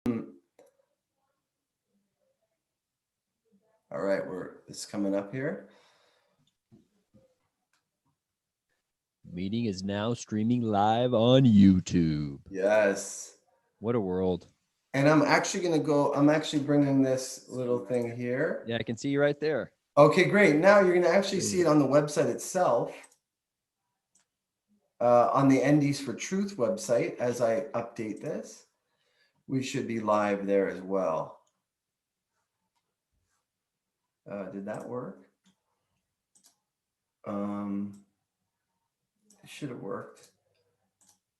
All right, it's coming up here. Meeting is now streaming live on YouTube. Yes. What a world. And I'm actually bringing this little thing here. Yeah, I can see you right there. Okay, great. Now you're going to actually see it on the website itself. On the NDs for Truth website, as I update this, we should be live there as well. Did that work? It should have worked.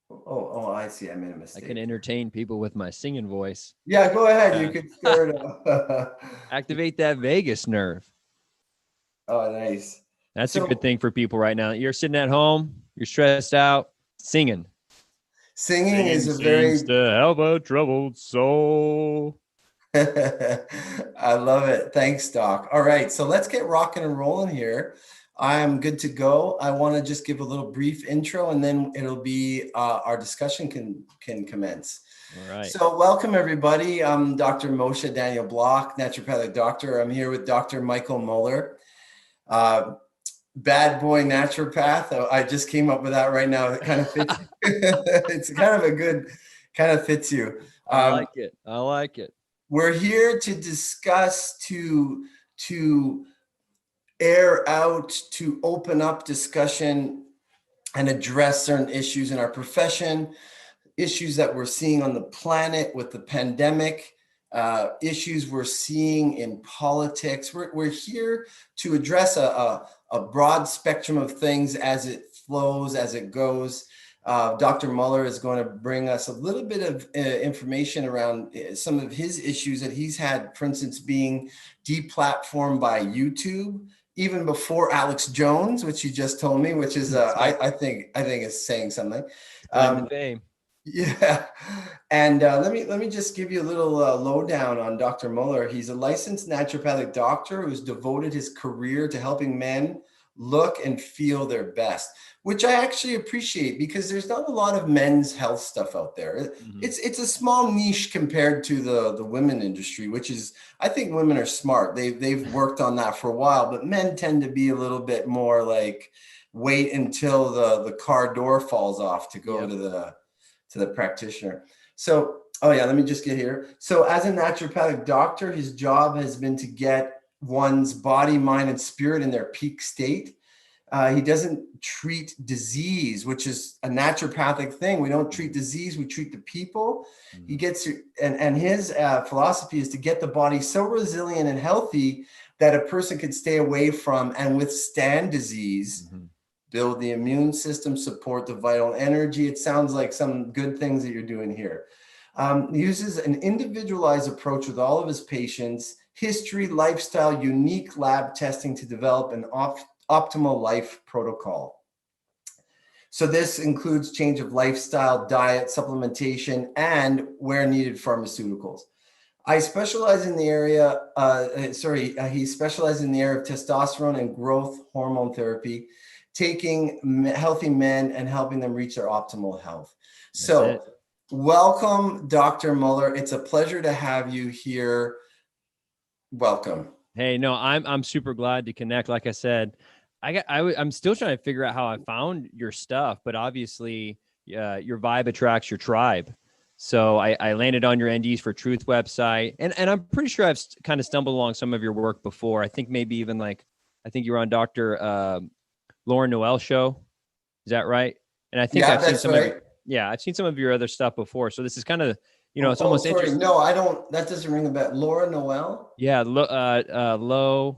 Oh, I see. I made a mistake. I can entertain people with my singing voice. Yeah, go ahead. You can start. Activate that vagus nerve. Oh, nice. That's a good thing for people right now. You're sitting at home, you're stressed out, singing. Singing is a very to help a troubled soul. I love it. Thanks, Doc. All right, so let's get rocking and rolling here. I'm good to go. I want to just give a little brief intro, and then it'll be our discussion can commence. All right. So welcome, everybody. I'm Dr. Moshe Daniel Block, naturopathic doctor. I'm here with Dr. Michael Moeller, bad boy naturopath. I just came up with that right now. It kind of fits. It's kind of a good, kind of fits you. I like it. I like it. We're here to discuss, to air out, to open up discussion and address certain issues in our profession, issues that we're seeing on the planet with the pandemic, issues we're seeing in politics. We're here to address a broad spectrum of things as it flows, as it goes. Dr. Moeller is going to bring us a little bit of information around some of his issues that he's had, for instance, being deplatformed by YouTube, even before Alex Jones, which you just told me, which is I think is saying something. Fame. Yeah, and let me just give you a little lowdown on Dr. Moeller. He's a licensed naturopathic doctor who's devoted his career to helping men look and feel their best, which I actually appreciate because there's not a lot of men's health stuff out there. Mm-hmm. It's a small niche compared to the women industry, which is, I think women are smart. They've worked on that for a while, but men tend to be a little bit more like wait until the car door falls off to go to the practitioner. So, oh yeah, let me just get here. So as a naturopathic doctor, his job has been to get one's body, mind, and spirit in their peak state. He doesn't treat disease, which is a naturopathic thing. We don't treat disease, we treat the people. Mm-hmm. He gets, and his philosophy is to get the body so resilient and healthy that a person can stay away from and withstand disease, mm-hmm. build the immune system, support the vital energy. It sounds like some good things that you're doing here. He uses an individualized approach with all of his patients, history, lifestyle, unique lab testing to develop an optimal life protocol. So this includes change of lifestyle, diet, supplementation, and where needed pharmaceuticals. I specialize in the area, he specializes in the area of testosterone and growth hormone therapy, taking healthy men and helping them reach their optimal health. So welcome, Dr. Moeller. It's a pleasure to have you here. Welcome. Hey, no, I'm super glad to connect. Like I said, I'm still trying to figure out how I found your stuff, but obviously your vibe attracts your tribe. So I landed on your NDs for Truth website, and I'm pretty sure I've kind of stumbled along some of your work before. I think maybe even I think you were on Dr. Lauren Noel's show. Is that right? And I think I've seen some I've seen some of your other stuff before. So this is kind of, it's almost interesting. No, I don't. That doesn't ring a bell. Laura Noel? Yeah, Low.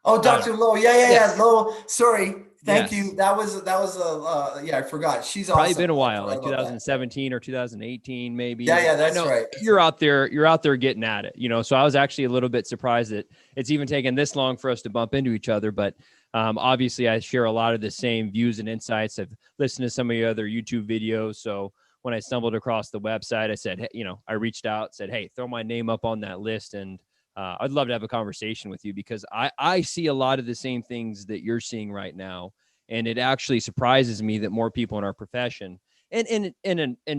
Oh, Dr. Lowe. Yeah. Lowe. Sorry. Thank you. That was I forgot. She's probably awesome. Been a while, like 2017 or 2018, maybe. Yeah, that's right. You're out there getting at it, So I was actually a little bit surprised that it's even taken this long for us to bump into each other. But obviously, I share a lot of the same views and insights. I've listened to some of your other YouTube videos. So when I stumbled across the website, I said, hey, I reached out, said, hey, throw my name up on that list. And I'd love to have a conversation with you because I see a lot of the same things that you're seeing right now. And it actually surprises me that more people in our profession and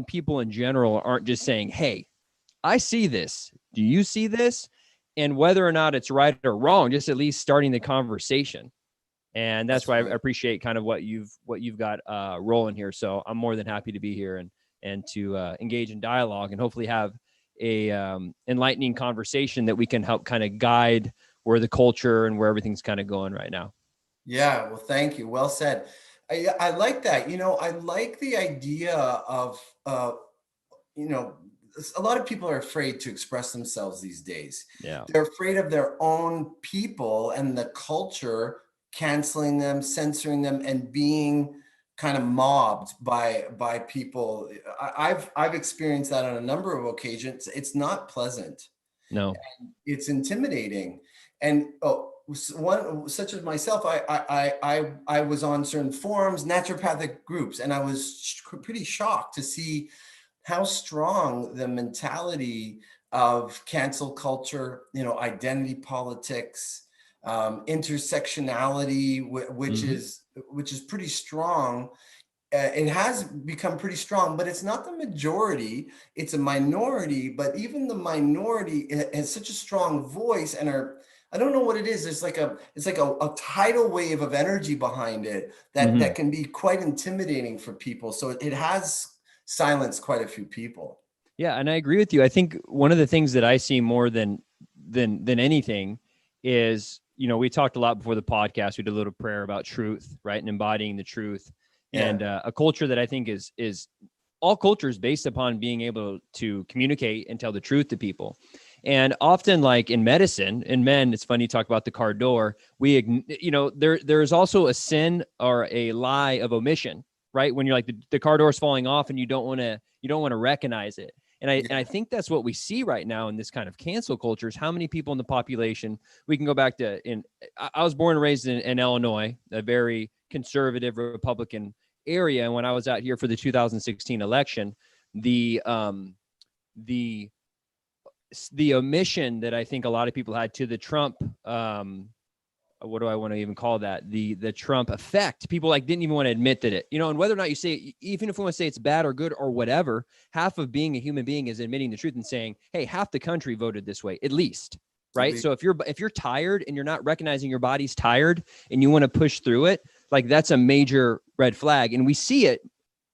people in general aren't just saying, hey, I see this. Do you see this? And whether or not it's right or wrong, just at least starting the conversation. And that's That's why I right. appreciate kind of what you've got rolling here. So I'm more than happy to be here and to engage in dialogue and hopefully have a enlightening conversation that we can help kind of guide where the culture and where everything's kind of going right now. Yeah, well, thank you. Well said. I like that. I like the idea of, you know, a lot of people are afraid to express themselves these days. Yeah. They're afraid of their own people and the culture canceling them, censoring them, and being kind of mobbed by people. I've experienced that on a number of occasions. It's not pleasant. No. It's intimidating. And one such as myself, I was on certain forums, naturopathic groups, and I was pretty shocked to see how strong the mentality of cancel culture, identity politics, intersectionality, Mm-hmm. which is pretty strong. It has become pretty strong, but it's not the majority. It's a minority, but even the minority has such a strong voice and I don't know what it is. It's like a tidal wave of energy behind it Mm-hmm. that can be quite intimidating for people. So it has silenced quite a few people. Yeah, and I agree with you. I think one of the things that I see more than anything is, we talked a lot before the podcast. We did a little prayer about truth, right, and embodying the truth, Yeah, and a culture that I think is all cultures based upon being able to communicate and tell the truth to people. And often, like in medicine, in men, it's funny you talk about the car door. There's also a sin or a lie of omission, right? When you're like the car door is falling off and you don't want to recognize it. And I yeah, think that's what we see right now in this kind of cancel culture is how many people in the population. We can go back to I was born and raised in Illinois, a very conservative Republican area. And when I was out here for the 2016 election, the the the omission that I think a lot of people had to the Trump what do I want to even call that? The Trump effect. People like didn't even want to admit that and whether or not you say, even if we want to say it's bad or good or whatever, half of being a human being is admitting the truth and saying, hey, half the country voted this way, at least. Right. So if you're tired and you're not recognizing your body's tired and you want to push through it, like that's a major red flag. And we see it,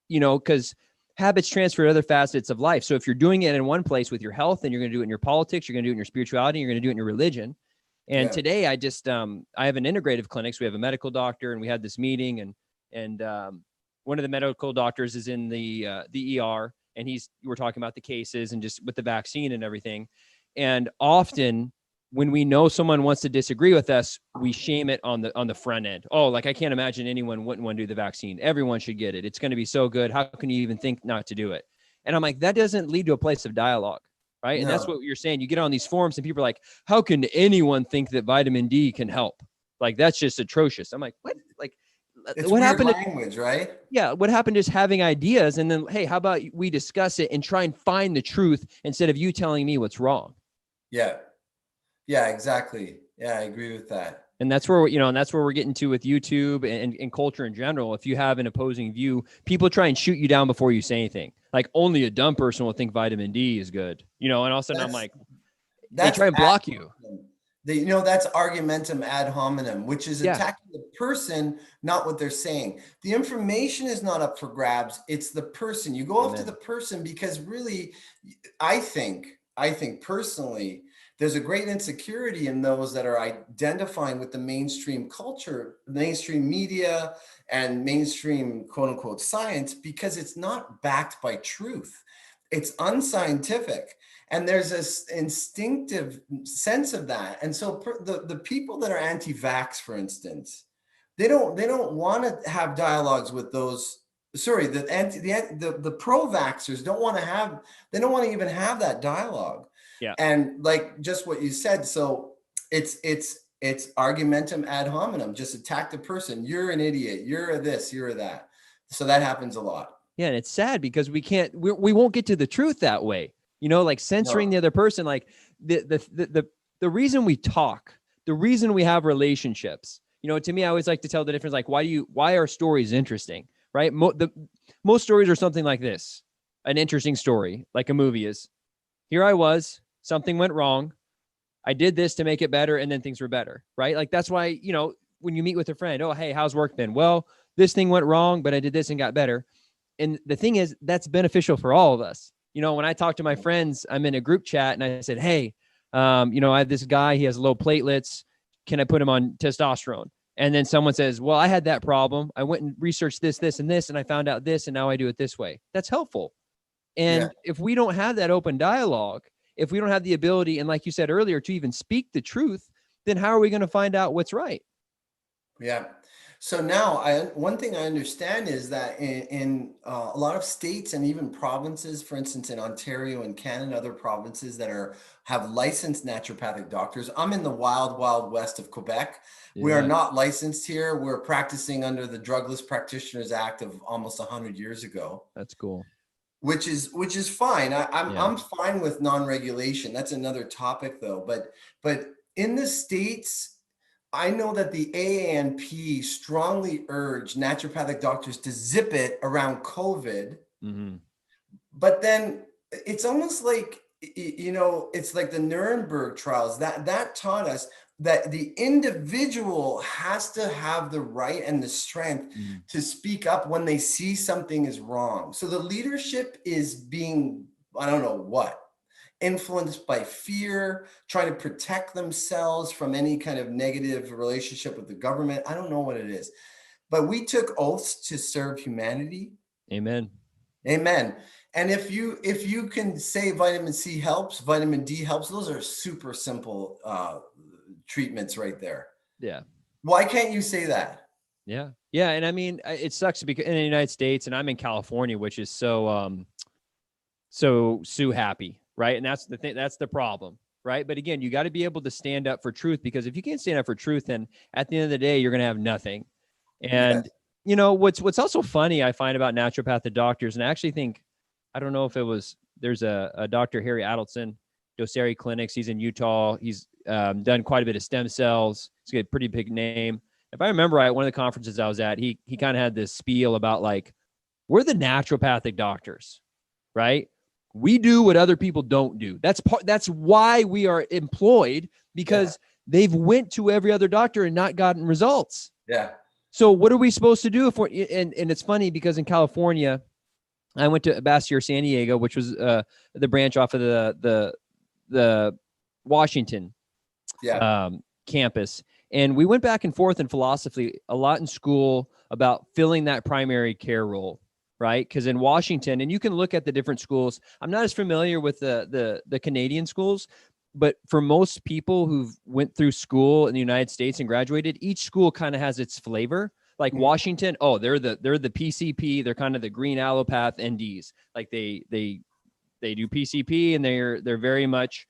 because habits transfer to other facets of life. So if you're doing it in one place with your health, then you're going to do it in your politics, you're going to do it in your spirituality, you're going to do it in your religion. And yeah. today I just I have an integrative clinic. So we have a medical doctor and we had this meeting and one of the medical doctors is in the ER and we're talking about the cases and just with the vaccine and everything. And often when we know someone wants to disagree with us, we shame it on the front end. Oh, like I can't imagine anyone wouldn't want to do the vaccine. Everyone should get it. It's going to be so good. How can you even think not to do it? And I'm like, that doesn't lead to a place of dialogue. Right. And that's No, what you're saying. You get on these forums and people are like, how can anyone think that vitamin D can help? Like, that's just atrocious. I'm like, what? Like, it's what weird happened to, language, right? yeah, what happened is having ideas and then, hey, how about we discuss it and try and find the truth instead of you telling me what's wrong? Yeah, yeah, exactly. Yeah, I agree with that. And that's where, and that's where we're getting to with YouTube and culture in general. If you have an opposing view, people try and shoot you down before you say anything. Like only a dumb person will think vitamin D is good, and all of a sudden I'm That's like, they that's try and ad block you. hominem. That's argumentum ad hominem, which is Yeah. attacking the person, not what they're saying. The information is not up for grabs. It's the person. You go after the Amen. person because really, I think personally, there's a great insecurity in those that are identifying with the mainstream culture, mainstream media, and mainstream quote unquote science because it's not backed by truth. It's unscientific. And there's this instinctive sense of that. And so the people that are anti-vax, for instance, they don't want to have dialogues with those. Sorry, the pro-vaxxers don't want to have. They don't want to even have that dialogue. Yeah. And like just what you said, so it's argumentum ad hominem. Just attack the person. You're an idiot. You're a this. You're a that. So that happens a lot. Yeah. And it's sad because we won't get to the truth that way, like censoring No. the other person. Like the reason we talk, the reason we have relationships, to me, I always like to tell the difference. Like, why are stories interesting? Right. Most stories are something like this, an interesting story, like a movie is. here I was, something went wrong. I did this to make it better, and then things were better, right? Like that's why, when you meet with a friend, oh, hey, how's work been? Well, this thing went wrong, but I did this and got better. And the thing is, that's beneficial for all of us. When I talk to my friends, I'm in a group chat and I said, hey, I have this guy, he has low platelets. Can I put him on testosterone? And then someone says, well, I had that problem. I went and researched this, and this, and I found out this, and now I do it this way. That's helpful. And if we don't have that open dialogue, if we don't have the ability, and like you said earlier, to even speak the truth, then how are we going to find out what's right? Yeah. So now one thing I understand is that in a lot of states and even provinces, for instance, in Ontario and Canada, other provinces that have licensed naturopathic doctors. I'm in the wild, wild west of Quebec. Yeah. We are not licensed here. We're practicing under the Drugless Practitioners Act of almost 100 years ago. That's cool. Which is fine. I'm fine with non-regulation. That's another topic though. But in the States, I know that the AANP strongly urged naturopathic doctors to zip it around COVID. Mm-hmm. But then it's almost like, it's like the Nuremberg trials that taught us that the individual has to have the right and the strength to speak up when they see something is wrong. So the leadership is being, I don't know what, influenced by fear, trying to protect themselves from any kind of negative relationship with the government. I don't know what it is, but we took oaths to serve humanity. Amen. Amen. And if you can say vitamin C helps, vitamin D helps, those are super simple treatments right there. Yeah. Why can't you say that? Yeah. Yeah. And I mean, it sucks because in the United States, and I'm in California, which is so happy. Right. And that's the thing. That's the problem. Right. But again, you got to be able to stand up for truth, because if you can't stand up for truth, then at the end of the day, you're going to have nothing. And, what's also funny, I find about naturopathic doctors, and I actually think, I don't know if it was, there's a Dr. Harry Adelson, Doceri Clinics. He's in Utah. He's done quite a bit of stem cells. He's got a pretty big name. If I remember right, one of the conferences I was at, he kind of had this spiel about like, we're the naturopathic doctors, right? We do what other people don't do. That's why we are employed, because they've went to every other doctor and not gotten results. Yeah. So what are we supposed to do and it's funny because in California, I went to Bastyr, San Diego, which was the branch off of the Washington campus. And we went back and forth in philosophy a lot in school about filling that primary care role, right? Because in Washington, and you can look at the different schools, I'm not as familiar with the Canadian schools, but for most people who've went through school in the United States and graduated, each school kind of has its flavor. Like Washington, they're the PCP. They're kind of the green allopath NDs. Like they do PCP, and they're very much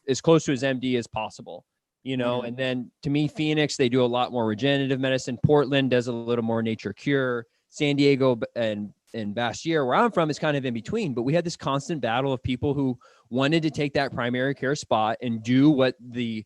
as close to his MD as possible, And then to me, Phoenix, they do a lot more regenerative medicine. Portland does a little more nature cure. San Diego and Bastyr, where I'm from, is kind of in between. But we had this constant battle of people who wanted to take that primary care spot and do what the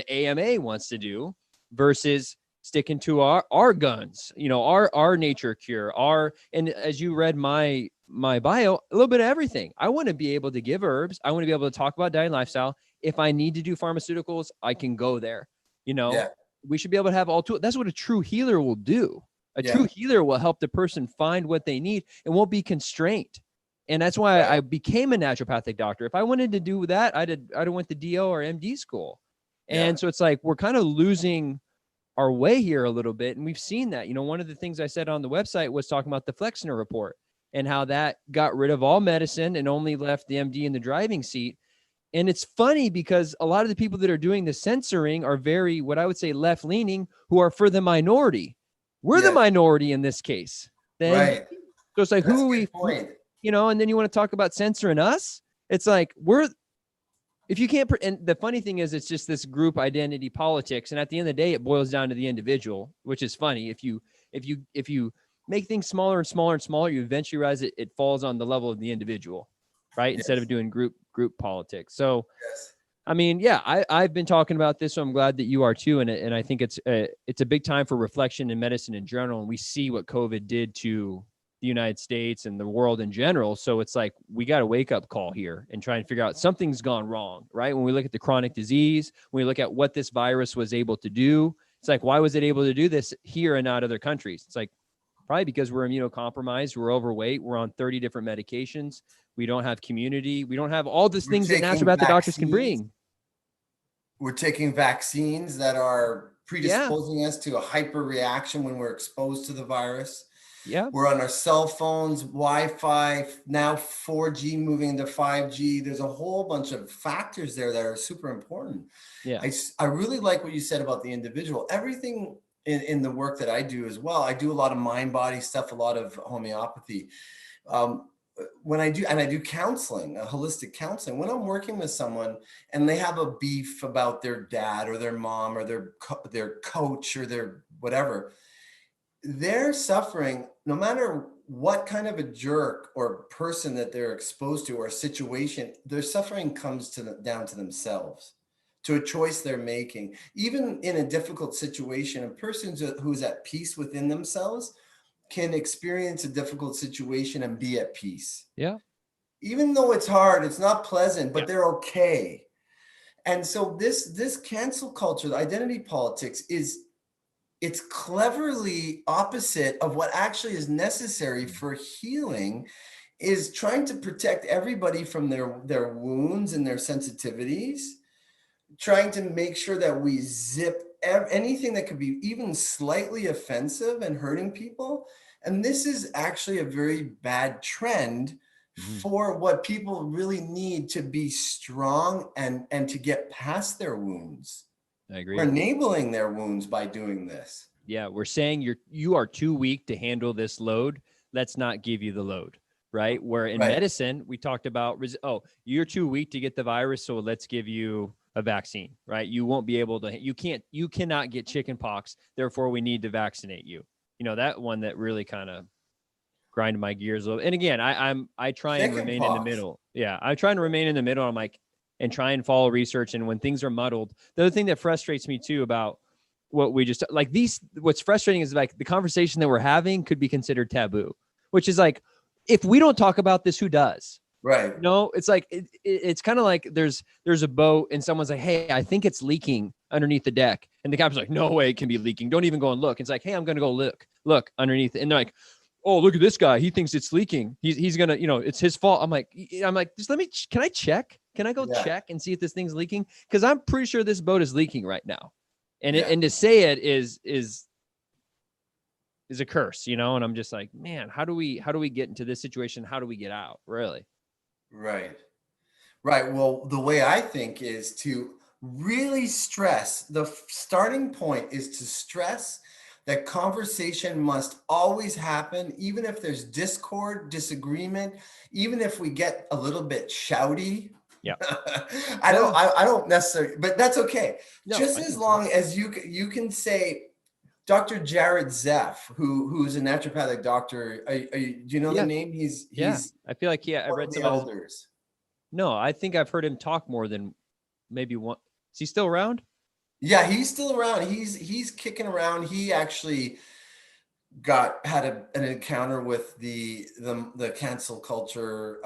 AMA wants to do versus sticking to our guns, our nature cure, and as you read my bio, a little bit of everything. I want to be able to give herbs. I want to be able to talk about diet and lifestyle. If I need to do pharmaceuticals, I can go there. We should be able to have all tools. That's what a true healer will do. A true healer will help the person find what they need and won't be constrained. And that's why I became a naturopathic doctor. If I wanted to do that, I'd have went to DO or MD school. And so it's like, we're kind of losing our way here a little bit. And we've seen that, one of the things I said on the website was talking about the Flexner report and how that got rid of all medicine and only left the MD in the driving seat. And it's funny because a lot of the people that are doing the censoring are very, what I would say, left leaning, who are for the minority. We're the minority in this case. Then, so it's like, who are we? Point. And then you want to talk about censoring us? It's like, if you can't, and the funny thing is, it's just this group identity politics. And at the end of the day, it boils down to the individual, which is funny. If you make things smaller and smaller and smaller, you eventually realize it falls on the level of the individual, right? Instead of doing group politics. So, I mean, I've been talking about this, so I'm glad that you are too. And I think it's a big time for reflection in medicine in general. And we see what COVID did to the United States and the world in general. So it's like, we got a wake up call here and try and figure out something's gone wrong, right? When we look at the chronic disease, when we look at what this virus was able to do, it's like, why was it able to do this here and not other countries? It's like, probably because we're immunocompromised, we're overweight, we're on 30 different medications, we don't have community, we don't have all these We're things that taking naturopathic doctors can vaccines. bring. We're taking vaccines that are Yeah. predisposing us to a hyper reaction when we're exposed to the virus. Yeah. We're on our cell phones, Wi-Fi, now 4G moving into 5G. There's a whole bunch of factors there that are super important. Yeah. I really like what you said about the individual. Everything in the work that I do as well, I do a lot of mind body stuff, a lot of homeopathy. When I do counseling, holistic counseling, when I'm working with someone and they have a beef about their dad or their mom or their coach or their whatever, they're suffering no matter what kind of a jerk or person that they're exposed to or a situation. Their suffering comes down to themselves, to a choice they're making. Even in a difficult situation, a person who's at peace within themselves can experience a difficult situation and be at peace. Yeah. Even though it's hard, it's not pleasant, but Yeah. they're okay. And so this cancel culture, the identity politics, it's cleverly opposite of what actually is necessary for healing, is trying to protect everybody from their wounds and their sensitivities, trying to make sure that we zip anything that could be even slightly offensive and hurting people. And this is actually a very bad trend for what people really need to be strong and to get past their wounds. I agree. We're enabling their wounds by doing this. Yeah. We're saying you are too weak to handle this load. Let's not give you the load. Right. Where in medicine, we talked about, you're too weak to get the virus, so let's give you a vaccine, right? You won't be able to, you cannot get chicken pox. Therefore, we need to vaccinate you. That one that really kind of grinded my gears a little. And again, I try and remain in the middle. Yeah. I'm trying to remain in the middle. I'm like, and try and follow research. And when things are muddled, the other thing that frustrates me too about what we just like what's frustrating is like the conversation that we're having could be considered taboo, which is like, if we don't talk about this, who does? Right. No, it's like, it's kind of like there's a boat and someone's like, hey, I think it's leaking underneath the deck. And the captain's like, no way it can be leaking. Don't even go and look. It's like, hey, I'm going to go look underneath it. And they're like, oh, look at this guy. He thinks it's leaking. He's going to, it's his fault. I'm like, just can I check? Can I go check and see if this thing's leaking? Cause I'm pretty sure this boat is leaking right now. And and to say it is a curse, and I'm just like, man, how do we get into this situation? How do we get out? Really? Right. Well, the way I think is to really stress, the starting point is to stress that conversation must always happen, even if there's discord, disagreement, even if we get a little bit shouty. Yeah. I don't necessarily, but that's okay. No, just as long as you can say, Dr. Jared Zeff, who's a naturopathic doctor. Do you know the name? He's I feel like I read some elders. No, I think I've heard him talk more than maybe one. Is he still around? Yeah, he's still around. He's kicking around. He actually had an encounter with the cancel culture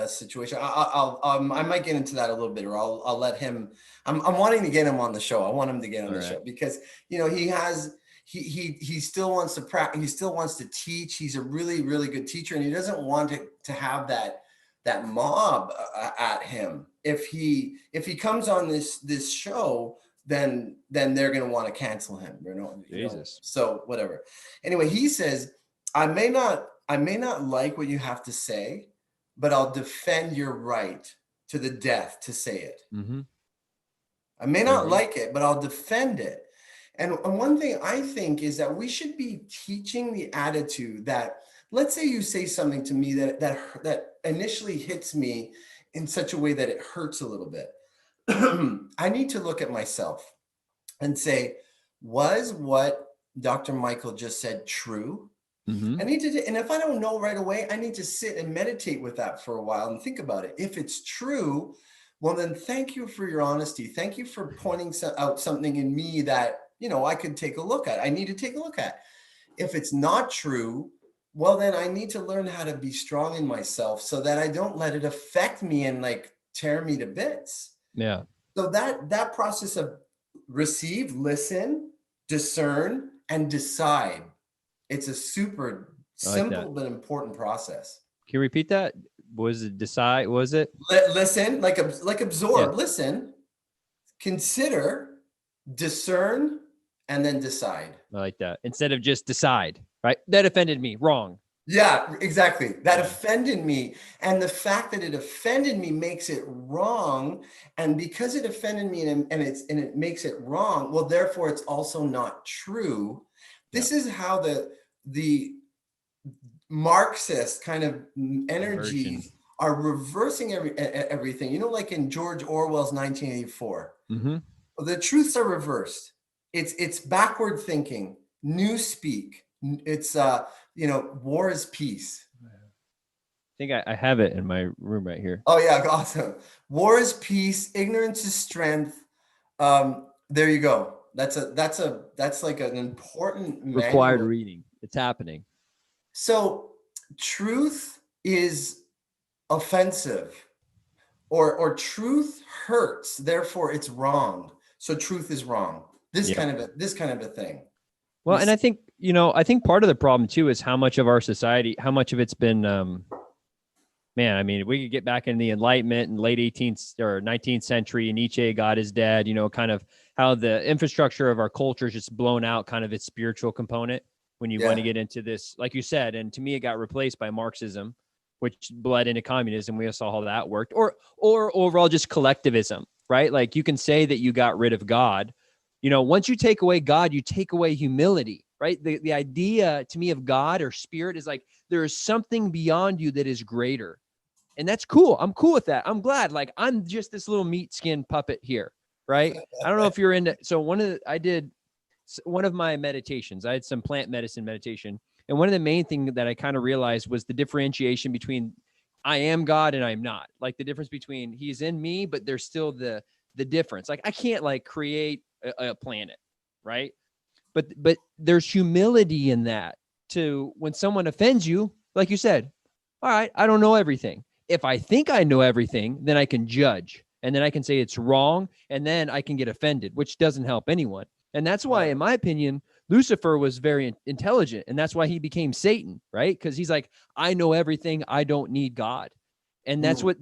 situation. I might get into that a little bit, or I'll let him. I'm wanting to get him on the show. I want him to get on the show because he still wants to practice. He still wants to teach. He's a really, really good teacher, and he doesn't want to have that mob at him. If he comes on this show, then they're going to want to cancel him. Jesus. So whatever. Anyway, he says, I may not like what you have to say, but I'll defend your right to the death to say it. Mm-hmm. I may not like it, but I'll defend it. And one thing I think is that we should be teaching the attitude that, let's say you say something to me that initially hits me in such a way that it hurts a little bit. I need to look at myself and say, was what Dr. Michael just said true? Mm-hmm. And if I don't know right away, I need to sit and meditate with that for a while and think about it. If it's true, well, then thank you for your honesty. Thank you for pointing out something in me that, I could take a look at. I need to take a look at. If it's not true, well, then I need to learn how to be strong in myself so that I don't let it affect me and like tear me to bits. Yeah. So that process of receive, listen, discern, and decide. It's a super I like that. simple but important process. Can you repeat that? Was it decide? Was it? Listen, like Yeah. absorb, listen, consider, discern, and then decide. I like that. Instead of just decide, right? That offended me. Wrong. Yeah, exactly. That Yeah. offended me. And the fact that it offended me makes it wrong. And because it offended me and it makes it wrong, well, therefore it's also not true. Yeah. This is how the Marxist kind of Inversion. energies are reversing everything. You know, like in George Orwell's 1984. Mm-hmm. The truths are reversed. It's backward thinking, new speak. It's war is peace. I think I have it in my room right here. Oh yeah, awesome. War is peace, ignorance is strength. There you go. That's like an important Required manual. reading. It's happening. So truth is offensive, or truth hurts, therefore it's wrong. So truth is wrong. This Yeah. kind of a thing. Well, and I think, I think part of the problem too is how much of our society, how much of it's been, man, I mean, we could get back in the Enlightenment and late 18th or 19th century, Nietzsche, God is dead, kind of how the infrastructure of our culture is just blown out, kind of its spiritual component when you want to Yeah. get into this, like you said. And to me, it got replaced by Marxism, which bled into communism. We saw how that worked, or overall just collectivism, right? Like you can say that you got rid of God. Once you take away God, you take away humility, right? The idea to me of God or spirit is like there is something beyond you that is greater. And that's cool. I'm cool with that. I'm glad. Like I'm just this little meat skin puppet here, right? I don't know if you're into. So I did one of my meditations. I had some plant medicine meditation, and one of the main things that I kind of realized was the differentiation between I am God and I'm not. Like the difference between He's in me, but there's still the difference. Like I can't like create a planet, right? But there's humility in that. To when someone offends you, like you said, all right, I don't know everything. If I think I know everything, then I can judge, and then I can say it's wrong, and then I can get offended, which doesn't help anyone. And that's why, in my opinion, Lucifer was very intelligent, and that's why he became Satan, right? Because he's like, I know everything. I don't need God. And that's what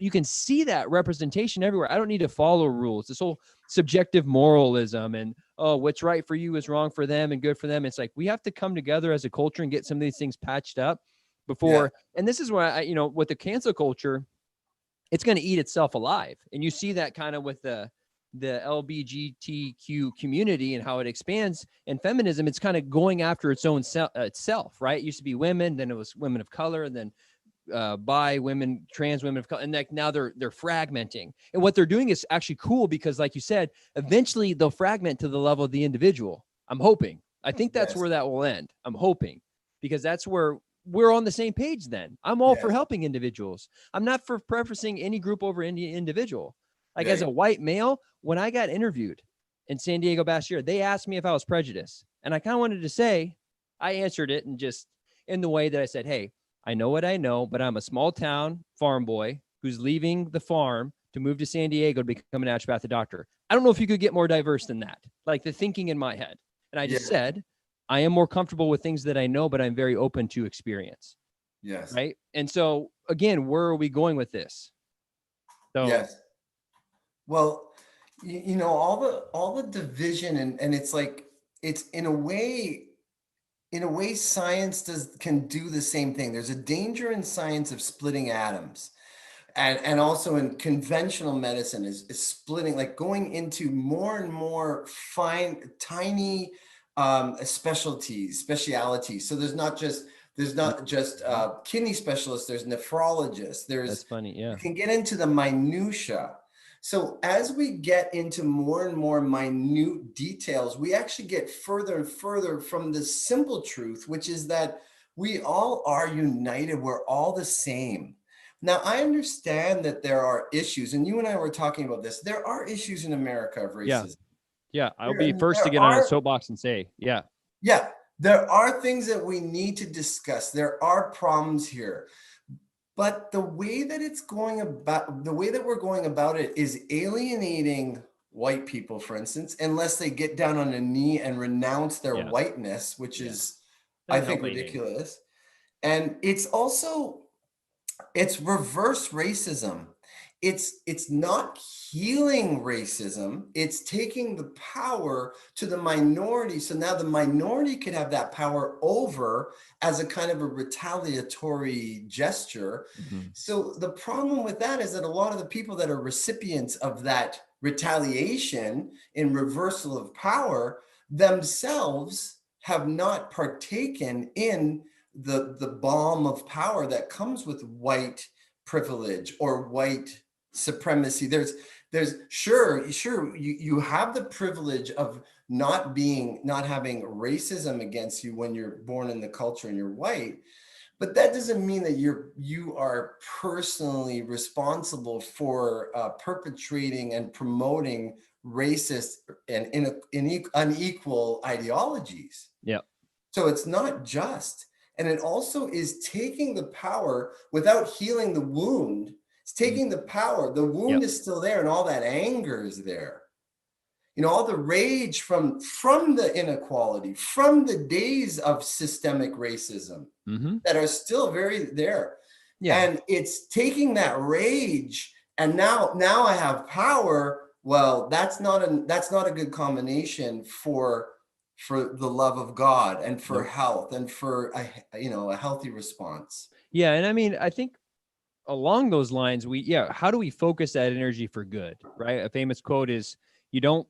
you can see that representation everywhere. I don't need to follow rules. This whole subjective moralism and, oh, what's right for you is wrong for them and good for them. It's like, we have to come together as a culture and get some of these things patched up before. Yeah. And this is why with the cancel culture, it's going to eat itself alive. And you see that kind of with the LGBTQ community and how it expands. And feminism, it's kind of going after its own itself, right? It used to be women, then it was women of color, and then bi women, trans women of color, and like now they're fragmenting. And what they're doing is actually cool because, like you said, eventually they'll fragment to the level of the individual. I'm hoping. I think that's where that will end. I'm hoping, because that's where we're on the same page. Then I'm all for helping individuals. I'm not for preferencing any group over any individual. Like as a white male, when I got interviewed in San Diego last year, they asked me if I was prejudiced, and I kind of wanted to say, I answered it and just in the way that I said, hey, I know what I know, but I'm a small town farm boy who's leaving the farm to move to San Diego to become an naturopathic doctor. I don't know if you could get more diverse than that, like the thinking in my head. And I just said, I am more comfortable with things that I know, but I'm very open to experience. Yes. Right. And so again, where are we going with this? So, yes. Well, all the division and it's like, it's in a way, science can do the same thing. There's a danger in science of splitting atoms. And also in conventional medicine is splitting, like going into more and more fine, tiny specialties. So there's not just kidney specialists, there's nephrologists, that's funny. Yeah. you can get into the minutia. So as we get into more and more minute details, we actually get further and further from the simple truth, which is that we all are united. We're all the same. Now, I understand that there are issues, and you and I were talking about this. There are issues in America of racism. Yeah. I'll be first to get on a soapbox and say, Yeah, There are things that we need to discuss. There are problems here. But the way that we're going about it is alienating white people, for instance, unless they get down on a knee and renounce their Yeah. whiteness, which Yeah. is, I Doesn't think, help anything. ridiculous. And it's reverse racism. It's not healing racism. It's taking the power to the minority. So now the minority could have that power over as a kind of a retaliatory gesture. Mhm. So the problem with that is that a lot of the people that are recipients of that retaliation in reversal of power themselves have not partaken in the balm of power that comes with white privilege or white supremacy. There's sure you have the privilege of not having racism against you when you're born in the culture and you're white, but that doesn't mean that you are personally responsible for perpetrating and promoting racist and unequal ideologies. Yeah. So it's not just. And it also is taking the power without healing the wound. It's Mm. taking the power. The wound Yep. is still there and all that anger is there. All the rage from the inequality, from the days of systemic racism Mm-hmm. that are still very there. Yeah. And it's taking that rage and now I have power. Well, that's not a good combination for the love of God and for Nope. health and for a healthy response. Yeah. And I mean, I think along those lines, how do we focus that energy for good? Right. A famous quote is you don't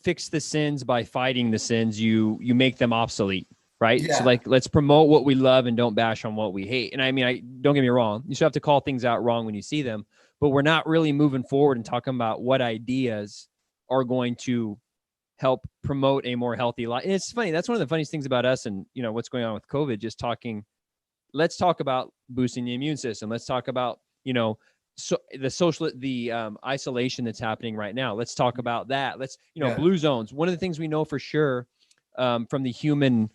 fix the sins by fighting the sins, you make them obsolete. Right. So Yeah, like let's promote what we love and don't bash on what we hate. And I mean, I don't get me wrong, you still have to call things out wrong when you see them, but we're not really moving forward and talking about what ideas are going to help promote a more healthy life. And it's funny, that's one of the funniest things about us and what's going on with COVID, just talking, let's talk about boosting the immune system. Let's talk about, so the isolation that's happening right now. Let's talk about that. Let's, yeah, blue zones. One of the things we know for sure from the human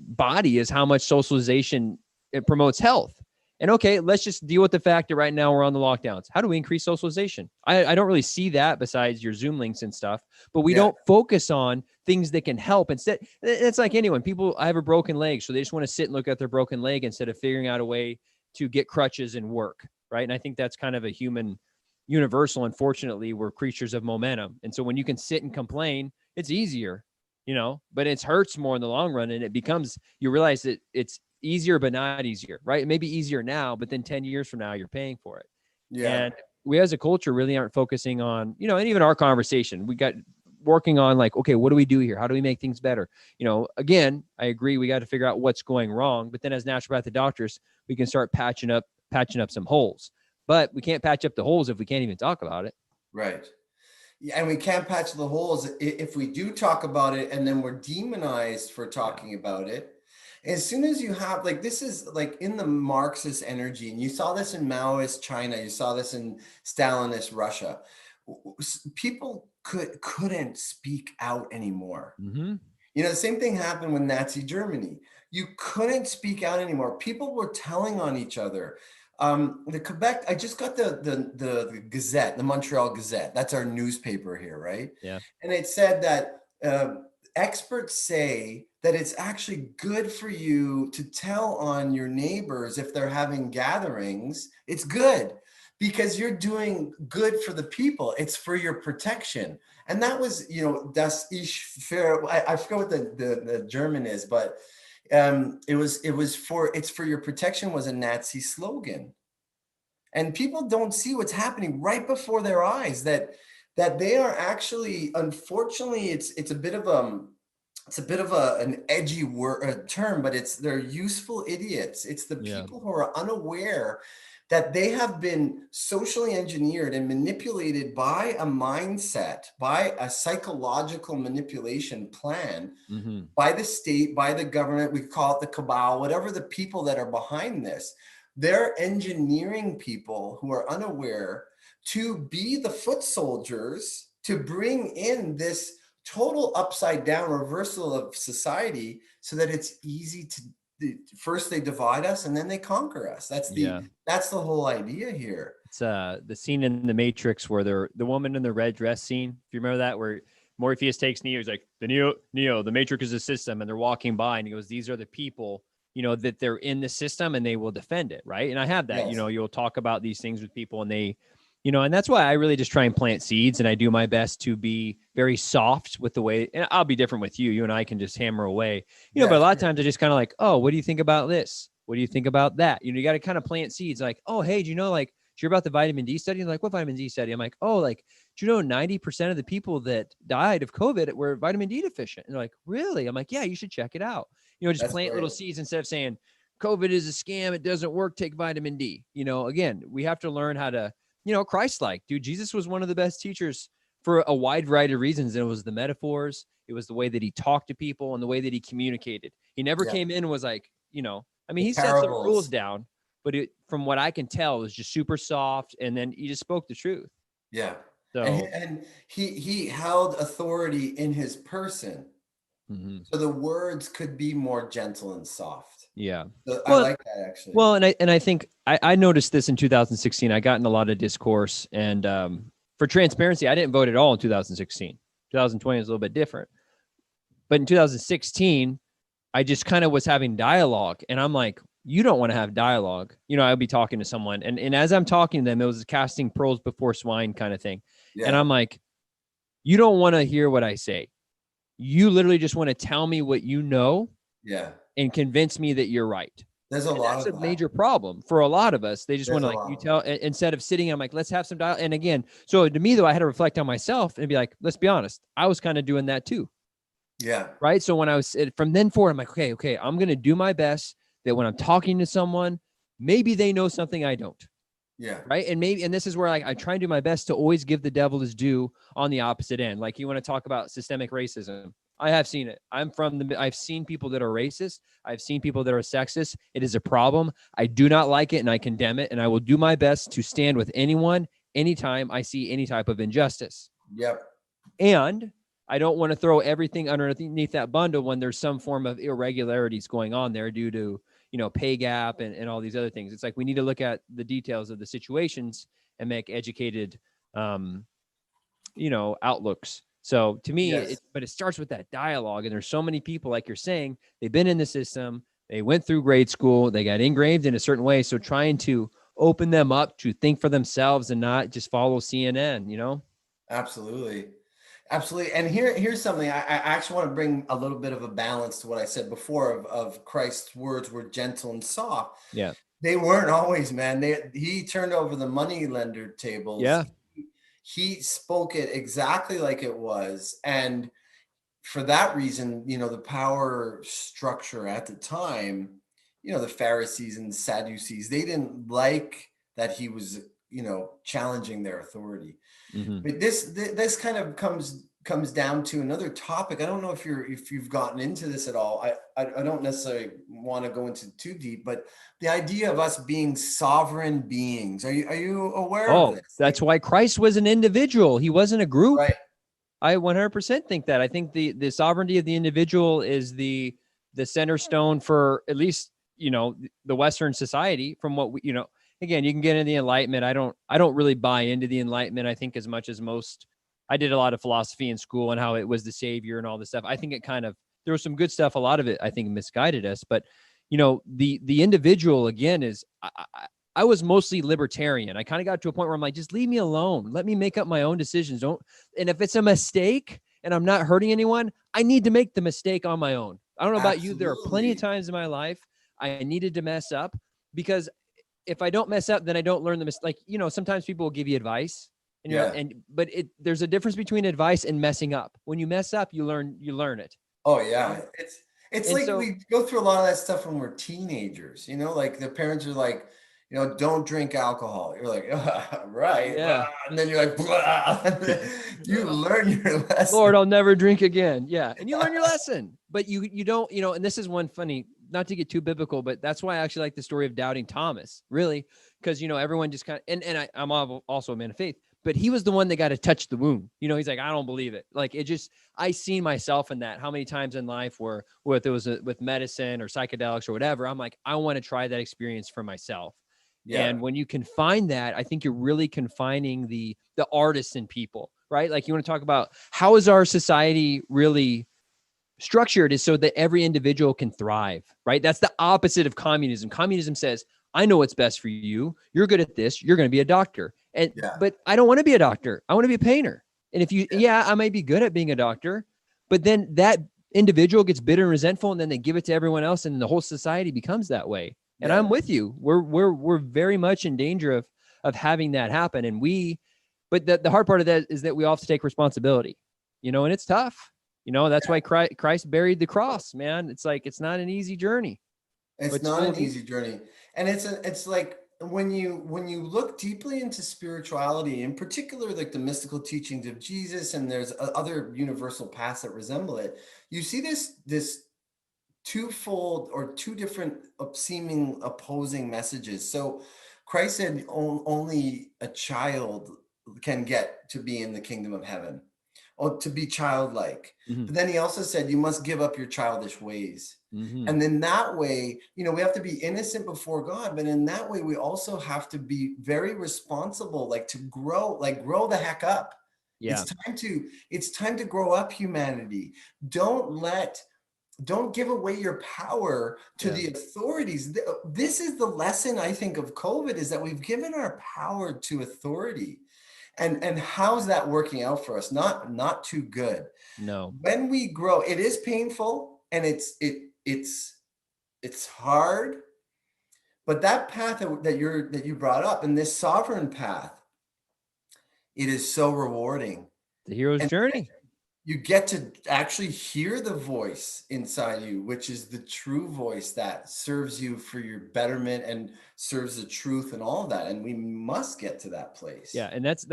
body is how much socialization it promotes health. And okay, let's just deal with the fact that right now we're on the lockdowns. How do we increase socialization? I don't really see that besides your Zoom links and stuff, but we yeah, don't focus on things that can help. Instead, it's like anyone. People, I have a broken leg, so they just want to sit and look at their broken leg instead of figuring out a way to get crutches and work, right? And I think that's kind of a human universal. Unfortunately, we're creatures of momentum. And so when you can sit and complain, it's easier, but it hurts more in the long run. And it becomes, you realize that it's easier, but not easier, right? It may be easier now, but then 10 years from now, you're paying for it. yeah, And we as a culture really aren't focusing on, and even our conversation, we got working on like, okay, what do we do here? How do we make things better? Again, I agree. We got to figure out what's going wrong, but then as naturopathic doctors, we can start patching up some holes, but we can't patch up the holes if we can't even talk about it. right. Yeah, and we can't patch the holes if we do talk about it and then we're demonized for talking about it. As soon as you have, like, this is like in the Marxist energy, and you saw this in Maoist China, you saw this in Stalinist Russia. People couldn't speak out anymore. Mm-hmm. The same thing happened with Nazi Germany. You couldn't speak out anymore. People were telling on each other. The Quebec, I just got the Gazette, the Montreal Gazette. That's our newspaper here, right? Yeah. And it said that experts say that it's actually good for you to tell on your neighbors if they're having gatherings. It's good because you're doing good for the people. It's for your protection. And that was, das ich für, I forget what the German is, but it's for your protection was a Nazi slogan. And people don't see what's happening right before their eyes, that they are actually, unfortunately, it's a bit of an edgy term, but they're useful idiots. It's the Yeah. people who are unaware that they have been socially engineered and manipulated by a mindset, by a psychological manipulation plan, Mm-hmm. by the state, by the government. We call it the cabal, whatever the people that are behind this. They're engineering people who are unaware to be the foot soldiers, to bring in this total upside down reversal of society so that it's easy to first they divide us and then they conquer us. Yeah. That's the whole idea here. It's the scene in the Matrix where the woman in the red dress scene. If you remember that, where Morpheus takes Neo, he's like, Neo, the Matrix is a system, and they're walking by, and he goes, these are the people, that they're in the system and they will defend it, right? And I have that, Yes. you'll talk about these things with people and they, and that's why I really just try and plant seeds, and I do my best to be very soft with the way, and I'll be different with you. You and I can just hammer away, but a lot of times I just kind of like, oh, what do you think about this? What do you think about that? You got to kind of plant seeds like, oh, hey, do you know, like, did you hear about the vitamin D study? And like, what vitamin D study? I'm like, oh, like, do you know 90% of the people that died of COVID were vitamin D deficient? And they're like, really? I'm like, yeah, you should check it out. Just That's plant great. little seeds instead of saying COVID is a scam. It doesn't work. Take vitamin D. Again, we have to learn how to, Christ-like. Dude, Jesus was one of the best teachers for a wide variety of reasons. And it was the metaphors. It was the way that he talked to people and the way that he communicated. He never came in and was like, he set some rules down, but from what I can tell, it was just super soft. And then he just spoke the truth. Yeah. So, and he held authority in his person. Mm-hmm. So the words could be more gentle and soft. Yeah. So I like that, actually. Well, and I think I noticed this in 2016. I got in a lot of discourse, and for transparency, I didn't vote at all in 2016. 2020 is a little bit different. But in 2016, I just kind of was having dialogue, and I'm like, you don't want to have dialogue. I'll be talking to someone, and as I'm talking to them, it was casting pearls before swine kind of thing. Yeah. And I'm like, you don't want to hear what I say. You literally just want to tell me what you know. Yeah. And convince me that you're right. There's a lot of that's a major problem for a lot of us. They just want to, like, you tell, instead of sitting, I'm like, let's have some dialogue. And again, so to me though, I had to reflect on myself and be like, let's be honest. I was kind of doing that too. Yeah. Right. So when I was from then forward, I'm like, okay, I'm going to do my best that when I'm talking to someone, maybe they know something I don't. Yeah. Right. And this is where I try and do my best to always give the devil his due on the opposite end. Like, you want to talk about systemic racism. I have seen it. I've seen people that are racist. I've seen people that are sexist. It is a problem. I do not like it, and I condemn it. And I will do my best to stand with anyone, anytime I see any type of injustice. Yep. And I don't want to throw everything underneath that bundle when there's some form of irregularities going on there due to, pay gap and all these other things. It's like, we need to look at the details of the situations and make educated, outlooks. So to me, yes. But it starts with that dialogue. And there's so many people, like you're saying, they've been in the system, they went through grade school, they got engraved in a certain way. So trying to open them up to think for themselves and not just follow CNN, Absolutely. Absolutely. And here's something I actually want to bring a little bit of a balance to what I said before of Christ's words were gentle and soft. Yeah. They weren't always, man. He turned over the money lender tables. Yeah. He spoke it exactly like it was. And for that reason, the power structure at the time, the Pharisees and Sadducees, they didn't like that he was, challenging their authority. Mm-hmm. But this kind of comes down to another topic. I don't know if you've gotten into this at all. I don't necessarily want to go into too deep, but the idea of us being sovereign beings. Are you aware of this? That's why Christ was an individual. He wasn't a group. Right. I 100% think that. I think the sovereignty of the individual is the center stone for at least, the Western society from what we, again, you can get into the Enlightenment. I don't really buy into the Enlightenment. I think as much as most. I did a lot of philosophy in school and how it was the savior and all this stuff. I think it there was some good stuff. A lot of it, I think, misguided us. But, the individual, again, is I was mostly libertarian. I kind of got to a point where I'm like, just leave me alone. Let me make up my own decisions. And if it's a mistake and I'm not hurting anyone, I need to make the mistake on my own. I don't know about you. There are plenty of times in my life I needed to mess up, because if I don't mess up, then I don't learn the mistake. Like, sometimes people will give you advice. And but there's a difference between advice and messing up. When you mess up, you learn it. Oh yeah. It's like we go through a lot of that stuff when we're teenagers, like the parents are like, don't drink alcohol. You're like, right. Yeah. And then you're like, blah. You learn your lesson. Lord, I'll never drink again. Yeah. And you learn your lesson, but you don't, and this is one funny, not to get too biblical, but that's why I actually like the story of doubting Thomas, really. Because, everyone just kind of, and I'm also a man of faith. but he was the one that got to touch the wound. He's like, I don't believe it. Like, it just, I seen myself in that. How many times in life where it was with medicine or psychedelics or whatever, I'm like, I want to try that experience for myself. Yeah. And when you can find that, I think you're really confining the artists in people, right? Like, you want to talk about how is our society really structured is so that every individual can thrive, right? That's the opposite of communism. Communism says, I know what's best for you. You're good at this. You're going to be a doctor. Yeah. But I don't want to be a doctor. I want to be a painter. And if you, Yeah. yeah, I might be good at being a doctor, but then that individual gets bitter and resentful, and then they give it to everyone else, and the whole society becomes that way. And Yeah. I'm with you. We're very much in danger of having that happen. But the hard part of that is that we all have to take responsibility, and it's tough. That's why Christ buried the cross, man. It's like, it's not an easy journey. It's But not so an easy journey. And it's like when you look deeply into spirituality, in particular, like the mystical teachings of Jesus, and there's other universal paths that resemble it, you see this twofold or two different seeming opposing messages. So Christ said only a child can get to be in the kingdom of heaven, or to be childlike. mm-hmm, But then he also said you must give up your childish ways. mm-hmm, And then that way, we have to be innocent before God, but in that way, we also have to be very responsible, like to grow, like grow the heck up. yeah, It's time to grow up, humanity. Don't give away your power to yeah, the authorities. This is the lesson, I think, of COVID, is that we've given our power to authority. And how's that working out for us? Not too good. no, When we grow, it is painful, and it's hard, but that path that you brought up, and this sovereign path, it is so rewarding. the hero's And journey. you get to actually hear the voice inside you, which is the true voice that serves you for your betterment and serves the truth and all of that. And we must get to that place. Yeah, and that's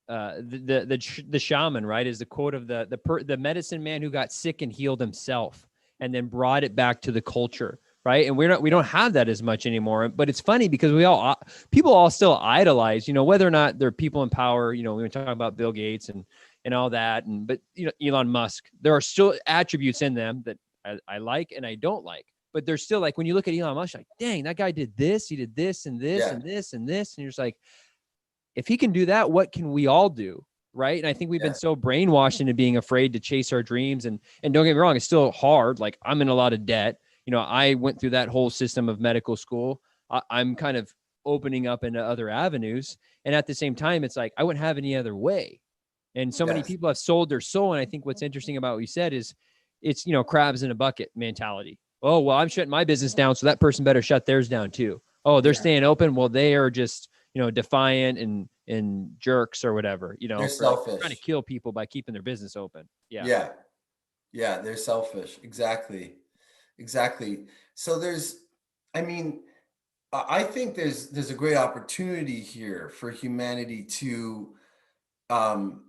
the shaman, right? Is the quote of the medicine man who got sick and healed himself, and then brought it back to the culture, right? And we don't have that as much anymore. But it's funny because people all still idolize, whether or not they're people in power. We were talking about Bill Gates and all that, but Elon Musk. There are still attributes in them that I like and I don't like. But there's still, like, when you look at Elon Musk, like, dang, that guy did this, he did this and this Yeah. and this and this, and you're just like, if he can do that, what can we all do? Right. And I think we've been so brainwashed into being afraid to chase our dreams. And don't get me wrong, it's still hard. Like, I'm in a lot of debt. I went through that whole system of medical school. I'm kind of opening up into other avenues. And at the same time, it's like, I wouldn't have any other way. And so many people have sold their soul. And I think what's interesting about what you said is it's, crabs in a bucket mentality. Oh, well, I'm shutting my business down, so that person better shut theirs down too. Oh, they're staying open. Well, they are just, defiant and jerks or whatever, They're for like selfish. trying to kill people by keeping their business open. Yeah. They're selfish. Exactly. So I think there's a great opportunity here for humanity um,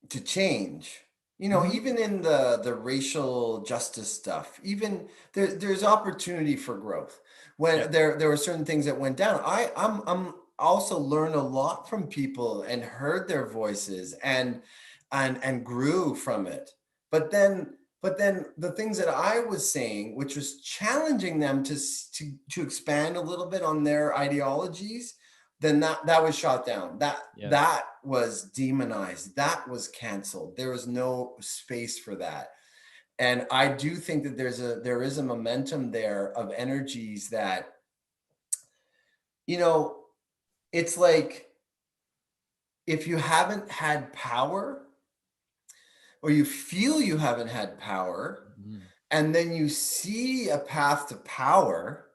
to change. Mhm. Even in the racial justice stuff, even there's opportunity for growth. Yeah. When there were certain things that went down, I'm also learned a lot from people and heard their voices and grew from it. But then the things that I was saying, which was challenging them to expand a little bit on their ideologies, then that was shot down. That was demonized. That was canceled. There was no space for that. And I do think that there is a momentum there of energies that, it's like, if you haven't had power, or you feel you haven't had power, Mhm. and then you see a path to power,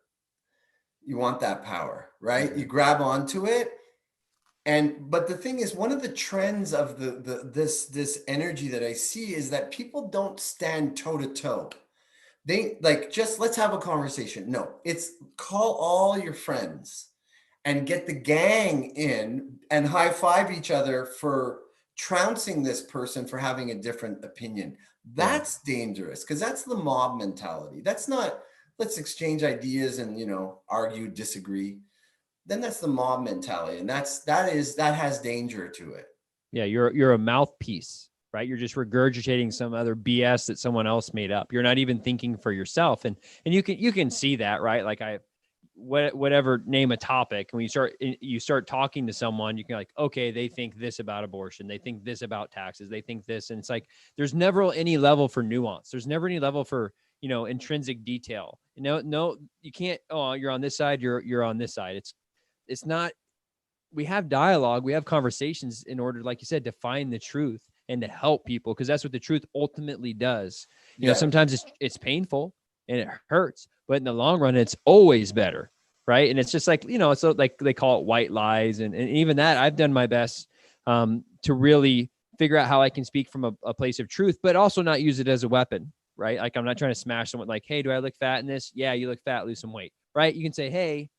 you want that power, right? Yeah. You grab onto it. But the thing is, one of the trends of this energy that I see is that people don't stand toe to toe. They like, just let's have a conversation. No, it's call all your friends and get the gang in and high five each other for trouncing this person for having a different opinion. Yeah. That's dangerous, because that's the mob mentality. That's not, let's exchange ideas and, argue, disagree. then that's the mob mentality. And that has danger to it. Yeah, you're a mouthpiece, right? You're just regurgitating some other BS that someone else made up. You're not even thinking for yourself, and you can see that, right? Like whatever, name a topic, and when you start talking to someone, you can like, okay, they think this about abortion, they think this about taxes, they think this, and it's like there's never any level for nuance. There's never any level for intrinsic detail. No, you can't. Oh, you're on this side. You're on this side. It's not. We have dialogue, we have conversations in order, like you said, to find the truth and to help people, because that's what the truth ultimately does. Sometimes it's painful and it hurts, but in the long run, it's always better, right? And it's just like, it's like they call it white lies, and even that, I've done my best to really figure out how I can speak from a place of truth, but also not use it as a weapon, right? Like I'm not trying to smash someone like, hey, do I look fat in this? Yeah, you look fat, lose some weight, right? You can say, hey,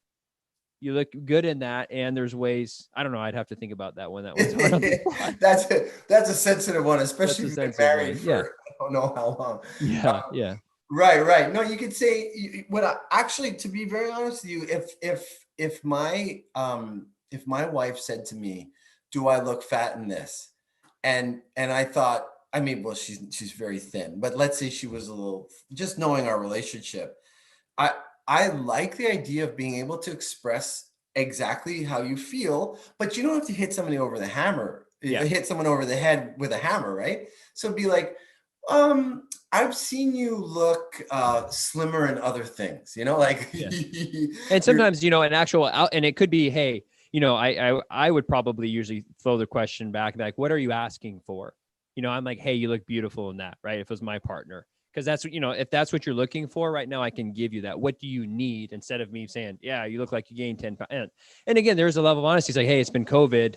you look good in that. And there's ways, I don't know, I'd have to think about that one. That one's hard on the fly. That's a sensitive one, especially if you've been married for I don't know how long. Yeah. Right. No, you could say actually, to be very honest with you, if my wife said to me, do I look fat in this? And I thought, I mean, well, she's very thin, but let's say she was a little, just knowing our relationship, I like the idea of being able to express exactly how you feel, but you don't have to hit somebody over the hammer, hit someone over the head with a hammer, right? So it'd be like, I've seen you look slimmer in other things, like. Yeah. And sometimes, an actual and it could be, hey, I would probably usually throw the question back and be like, what are you asking for? I'm like, hey, you look beautiful in that, right? If it was my partner. Because that's, if that's what you're looking for right now, I can give you that. What do you need? Instead of me saying, yeah, you look like you gained 10 pounds. And again, there's a level of honesty. It's like, hey, it's been COVID.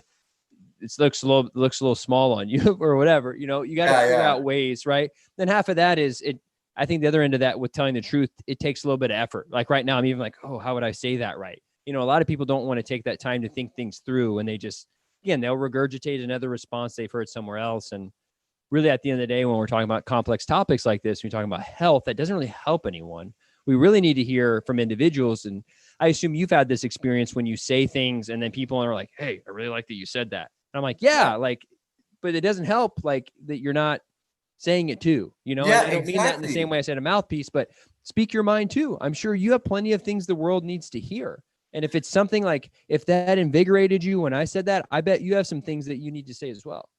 It looks a little small on you or whatever. You got to figure out ways, right? Then half of that is it. I think the other end of that with telling the truth, it takes a little bit of effort. Like right now, I'm even like, oh, how would I say that right? A lot of people don't want to take that time to think things through. And they just, again, they'll regurgitate another response they've heard somewhere else. And really, at the end of the day, when we're talking about complex topics like this, we're talking about health, that doesn't really help anyone. We really need to hear from individuals. And I assume you've had this experience when you say things and then people are like, hey, I really like that you said that. And I'm like, yeah, like, but it doesn't help like that you're not saying it too, Yeah, I don't mean that in the same way I said a mouthpiece, but speak your mind too. I'm sure you have plenty of things the world needs to hear. And if it's something like, if that invigorated you when I said that, I bet you have some things that you need to say as well.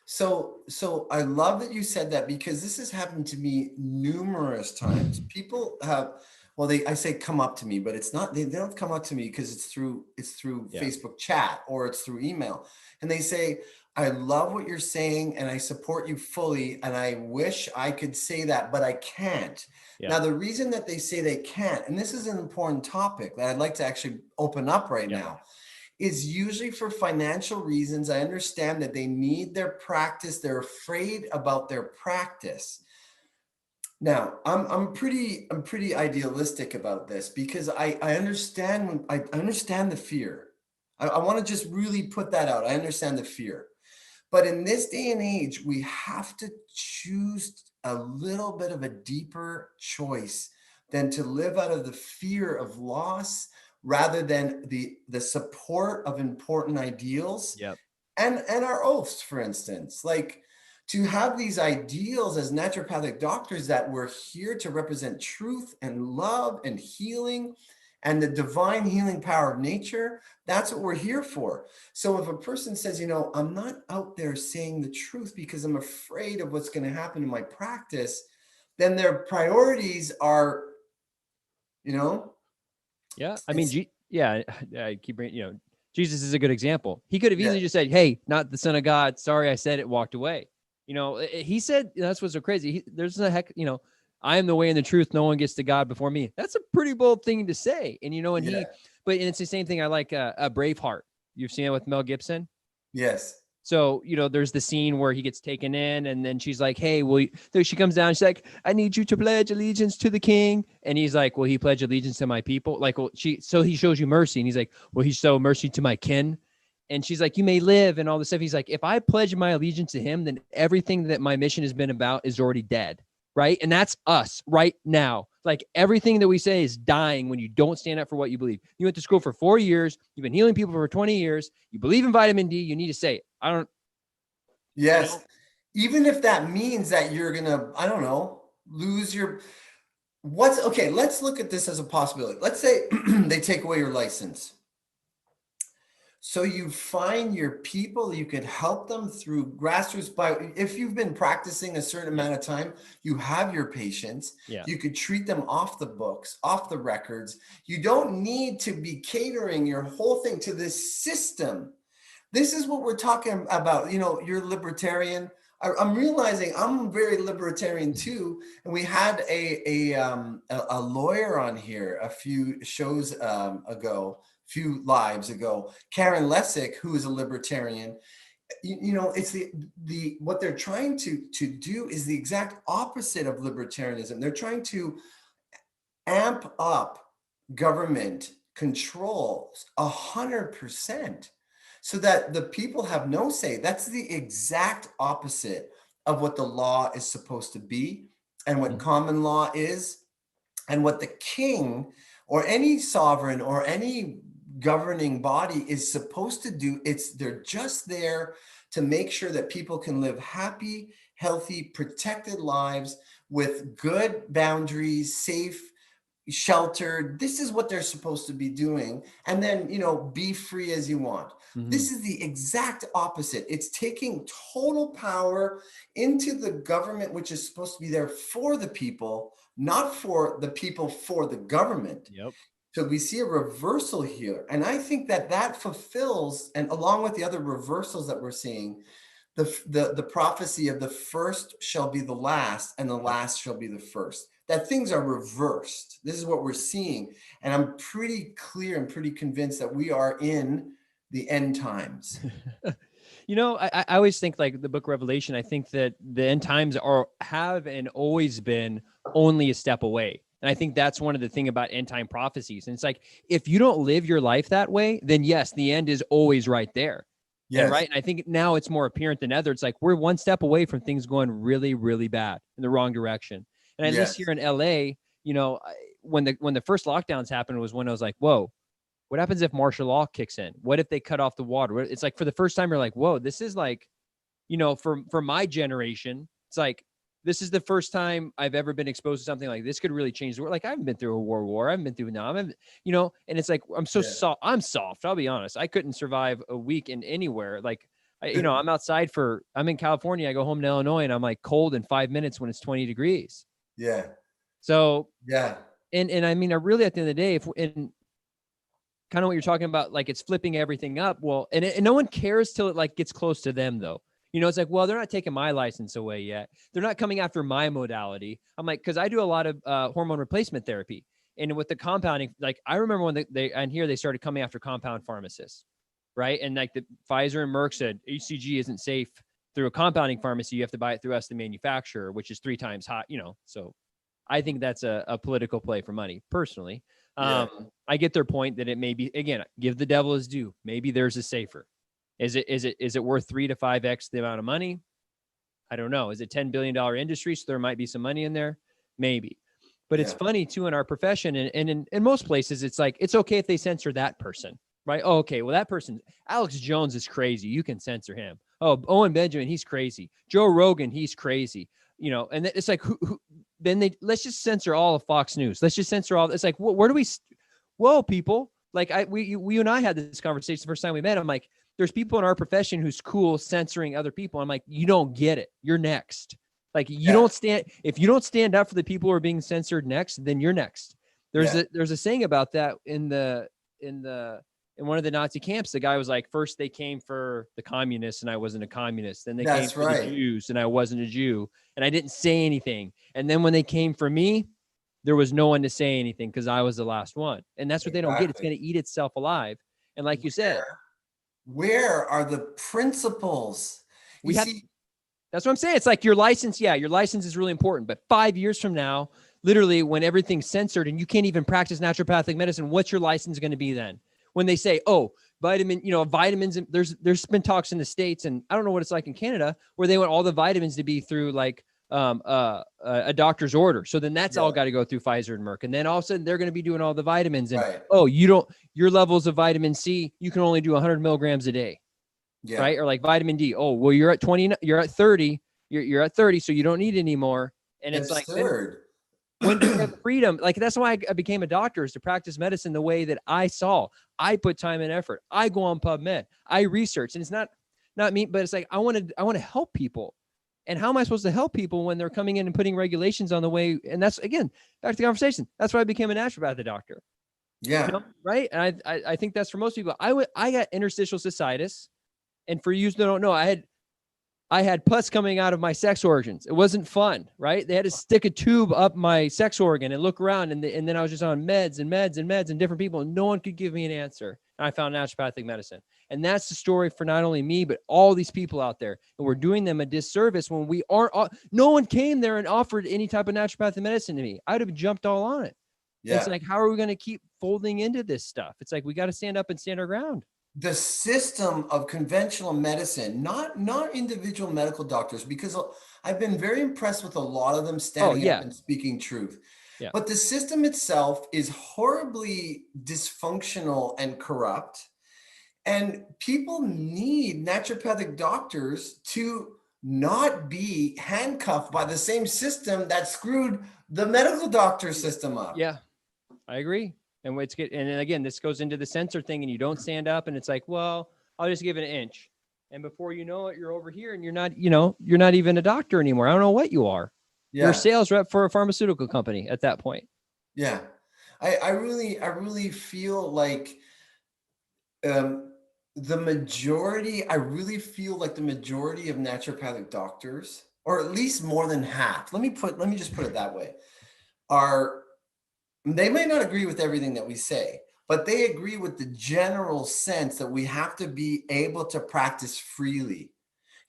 So I love that you said that, because this has happened to me numerous times. People have, I say come up to me, but it's not, they don't come up to me because it's through Facebook chat or it's through email. And they say, I love what you're saying and I support you fully. And I wish I could say that, but I can't. Yeah. Now, the reason that they say they can't, and this is an important topic that I'd like to actually open up right now, is usually for financial reasons. I understand that they need their practice. They're afraid about their practice. Now, I'm pretty idealistic about this, because I understand I understand the fear. I want to just really put that out. I understand the fear. But in this day and age, we have to choose a little bit of a deeper choice than to live out of the fear of loss, rather than the support of important ideals. And our oaths, for instance, like to have these ideals as naturopathic doctors that we're here to represent truth and love and healing and the divine healing power of nature. That's what we're here for. So if a person says, I'm not out there saying the truth because I'm afraid of what's going to happen in my practice, then their priorities are, Yeah. I mean, I keep bringing, Jesus is a good example. He could have easily just said, hey, not the Son of God. Sorry, I said it, walked away. He said, that's what's so crazy. There's a heck, I am the way and the truth. No one gets to God before me. That's a pretty bold thing to say. And, but it's the same thing. I like a Braveheart. You've seen it with Mel Gibson? Yes. So, there's the scene where he gets taken in and then she's like, hey, she comes down. She's like, I need you to pledge allegiance to the king. And he's like, will he pledge allegiance to my people? Like, so he shows you mercy. And he's like, will he show mercy to my kin? And she's like, you may live and all this stuff. He's like, if I pledge my allegiance to him, then everything that my mission has been about is already dead. Right. And that's us right now. Like everything that we say is dying when you don't stand up for what you believe. You went to school for 4 years. You've been healing people for 20 years. You believe in vitamin D. You need to say it. I don't, you Yes. know, Even if that means that you're going to, I don't know, lose your, okay, let's look at this as a possibility. Let's say they take away your license. So you find your people, you could help them through grassroots by, if you've been practicing a certain yeah, amount of time, you have your patients, yeah. you could treat them off the books, off the records. You don't need to be catering your whole thing to this system. This is what we're talking about. You're libertarian. I'm realizing I'm very libertarian too. And we had a lawyer on here a few shows ago, few lives ago, Karen Lessick, who is a libertarian. It's the what they're trying to do is the exact opposite of libertarianism. They're trying to amp up government control 100%, so that the people have no say. That's the exact opposite of what the law is supposed to be, and what common law is, and what the king or any sovereign or any governing body is supposed to do. They're just there to make sure that people can live happy, healthy, protected lives with good boundaries, safe, sheltered. This is what they're supposed to be doing. And then, be free as you want. This is the exact opposite. It's taking total power into the government, which is supposed to be there for the people, not for the people, for the government. Yep. So we see a reversal here. And I think that fulfills, and along with the other reversals that we're seeing, the prophecy of the first shall be the last, and the last shall be the first. That things are reversed. This is what we're seeing. And I'm pretty clear and pretty convinced that we are in the end times. I always think like the book Revelation, I think that the end times have and always been only a step away. And I think that's one of the thing about end time prophecies. And it's like, if you don't live your life that way, then yes, the end is always right there. Yes. And right. And I think now it's more apparent than ever. It's like, we're one step away from things going really, really bad in the wrong direction. And at least here in LA, when the first lockdowns happened was when I was like, whoa, what happens if martial law kicks in? What if they cut off the water? It's like, for the first time, you're like, whoa, this is like, for my generation, it's like, this is the first time I've ever been exposed to something like this could really change the world. Like, I haven't been through a world war. I haven't been through now. And it's like, I'm so soft. I'm soft. I'll be honest. I couldn't survive a week in anywhere. Like, I'm outside I'm in California. I go home to Illinois and I'm like cold in 5 minutes when it's 20 degrees. Yeah. So, yeah. And I mean, I really, at the end of the day, kind of what you're talking about, like it's flipping everything up. Well, and no one cares till it like gets close to them though. It's like, well, they're not taking my license away yet. They're not coming after my modality. I'm like, cause I do a lot of hormone replacement therapy, and with the compounding, like I remember when they started coming after compound pharmacists, right? And like the Pfizer and Merck said, HCG isn't safe through a compounding pharmacy. You have to buy it through us, the manufacturer, which is 3 times hot, So I think that's a political play for money personally. I get their point that it may be, again, give the devil his due. Maybe there's a safer. Is it worth 3 to 5x the amount of money? I don't know. Is it $10 billion industry? So there might be some money in there. Maybe. But it's funny too, in our profession and in most places, it's like, it's okay if they censor that person, right? Oh, okay. Well, that person, Alex Jones is crazy. You can censor him. Oh, Owen Benjamin, he's crazy. Joe Rogan, he's crazy. And it's like, let's just censor all of Fox News. Let's just censor all. It's like, where do we, whoa, people, like we and I had this conversation the first time we met. I'm like, there's people in our profession who's cool censoring other people. I'm like, you don't get it. You're next. Like if you don't stand up for the people who are being censored next, then you're next. There's a saying about that in one of the Nazi camps. The guy was like, first they came for the communists and I wasn't a communist. Then they came for the Jews and I wasn't a Jew and I didn't say anything. And then when they came for me, there was no one to say anything because I was the last one. And that's what they don't get. It's going to eat itself alive. And like you said, where are the principles? That's what I'm saying. It's like your license. Yeah, your license is really important. But 5 years from now, literally when everything's censored and you can't even practice naturopathic medicine, what's your license going to be then? When they say, oh, vitamins, there's been talks in the States, and I don't know what it's like in Canada, where they want all the vitamins to be through like a doctor's order. So then that's all Yeah. got to go through Pfizer and Merck. And then all of a sudden they're going to be doing all the vitamins and, Right. oh, your levels of vitamin C, you can only do 100 milligrams a day. Yeah. Right. Or like vitamin D. Oh, well, you're at 20, you're at 30, you're at 30. So you don't need any more. And it's like, Absurd. when do we have freedom? Like, that's why I became a doctor, is to practice medicine the way that I saw. I put time and effort. I go on PubMed. I research, and it's not me, but it's like, I want to help people. And how am I supposed to help people when they're coming in and putting regulations on the way? And that's, again, back to the conversation. That's why I became a naturopathic doctor. Yeah. Right. And I think that's for most people. I got interstitial cystitis. And for you that don't know, I had pus coming out of my sex organs. It wasn't fun, right? They had to stick a tube up my sex organ and look around. And then I was just on meds and different people. And no one could give me an answer. And I found naturopathic medicine. And that's the story for not only me, but all these people out there. And we're doing them a disservice when we aren't. No one came there and offered any type of naturopathic medicine to me. I'd have jumped all on it. Yeah. It's like, how are we going to keep folding into this stuff? It's like, we got to stand up and stand our ground. The system of conventional medicine, not individual medical doctors, because I've been very impressed with a lot of them standing up and speaking truth. Yeah. But the system itself is horribly dysfunctional and corrupt. And people need naturopathic doctors to not be handcuffed by the same system that screwed the medical doctor system up. Yeah, I agree. And it's good. And then again, this goes into the censor thing, and you don't stand up, and it's like, well, I'll just give it an inch. And before you know it, you're over here, and you're not even a doctor anymore. I don't know what you are. Yeah. You're a sales rep for a pharmaceutical company at that point. Yeah. I really feel like I really feel like the majority of naturopathic doctors, or at least more than half, let me just put it that way, they may not agree with everything that we say, but they agree with the general sense that we have to be able to practice freely.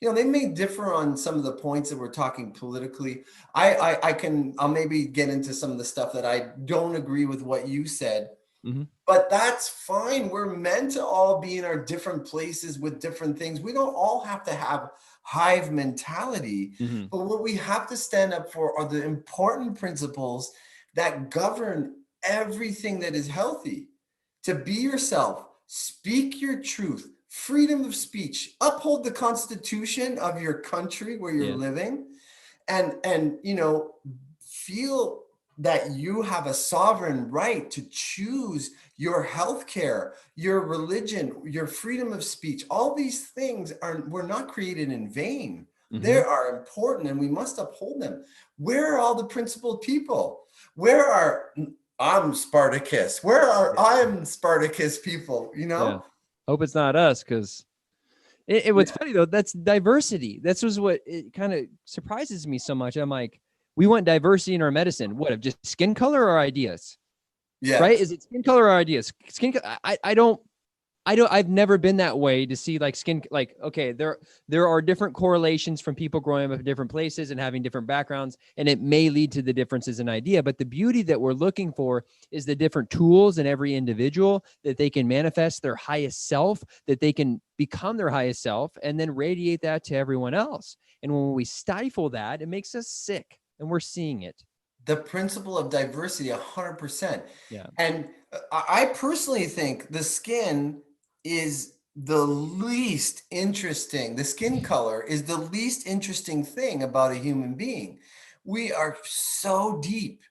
They may differ on some of the points that we're talking politically. I'll maybe get into some of the stuff that I don't agree with what you said, but that's fine. We're meant to all be in our different places with different things. We don't all have to have hive mentality, but what we have to stand up for are the important principles that govern everything that is healthy. To be yourself, speak your truth, freedom of speech, uphold the constitution of your country where you're living, and feel that you have a sovereign right to choose your healthcare, your religion, your freedom of speech. All these things were not created in vain. They are important, and we must uphold them. Where are all the principled people? I'm Spartacus. I'm Spartacus people, Yeah. Hope it's not us, because what's funny though, that's diversity. This was what it kind of surprises me so much. I'm like, we want diversity in our medicine. What, of just skin color or ideas? Yeah. Right? Is it skin color or ideas? I've never been that way to see like skin, like, okay, there are different correlations from people growing up in different places and having different backgrounds, and it may lead to the differences in idea. But the beauty that we're looking for is the different tools in every individual, that they can manifest their highest self, that they can become their highest self, and then radiate that to everyone else. And when we stifle that, it makes us sick, and we're seeing it. The principle of diversity, 100%. Yeah. And I personally think the skin is the least interesting. The skin color is the least interesting thing about a human being. We are so deep,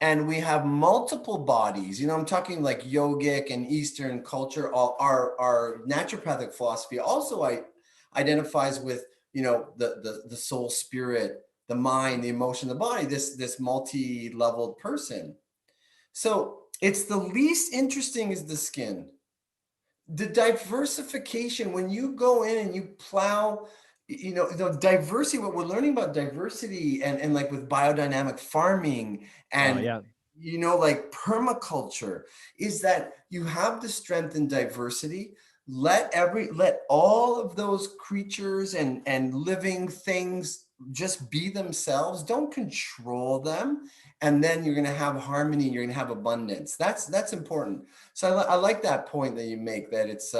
and we have multiple bodies. I'm talking like yogic and Eastern culture. Our naturopathic philosophy also identifies with, the soul, spirit, the mind, the emotion, the body, this multi-leveled person. So it's the least interesting is the skin. The diversification, when you go in and you plow, the diversity, what we're learning about diversity and like with biodynamic farming and, like permaculture, is that you have the strength in diversity. Let all of those creatures and living things just be themselves. Don't control them. And then you're going to have harmony. You're going to have abundance. That's important. So I like that point that you make, that it's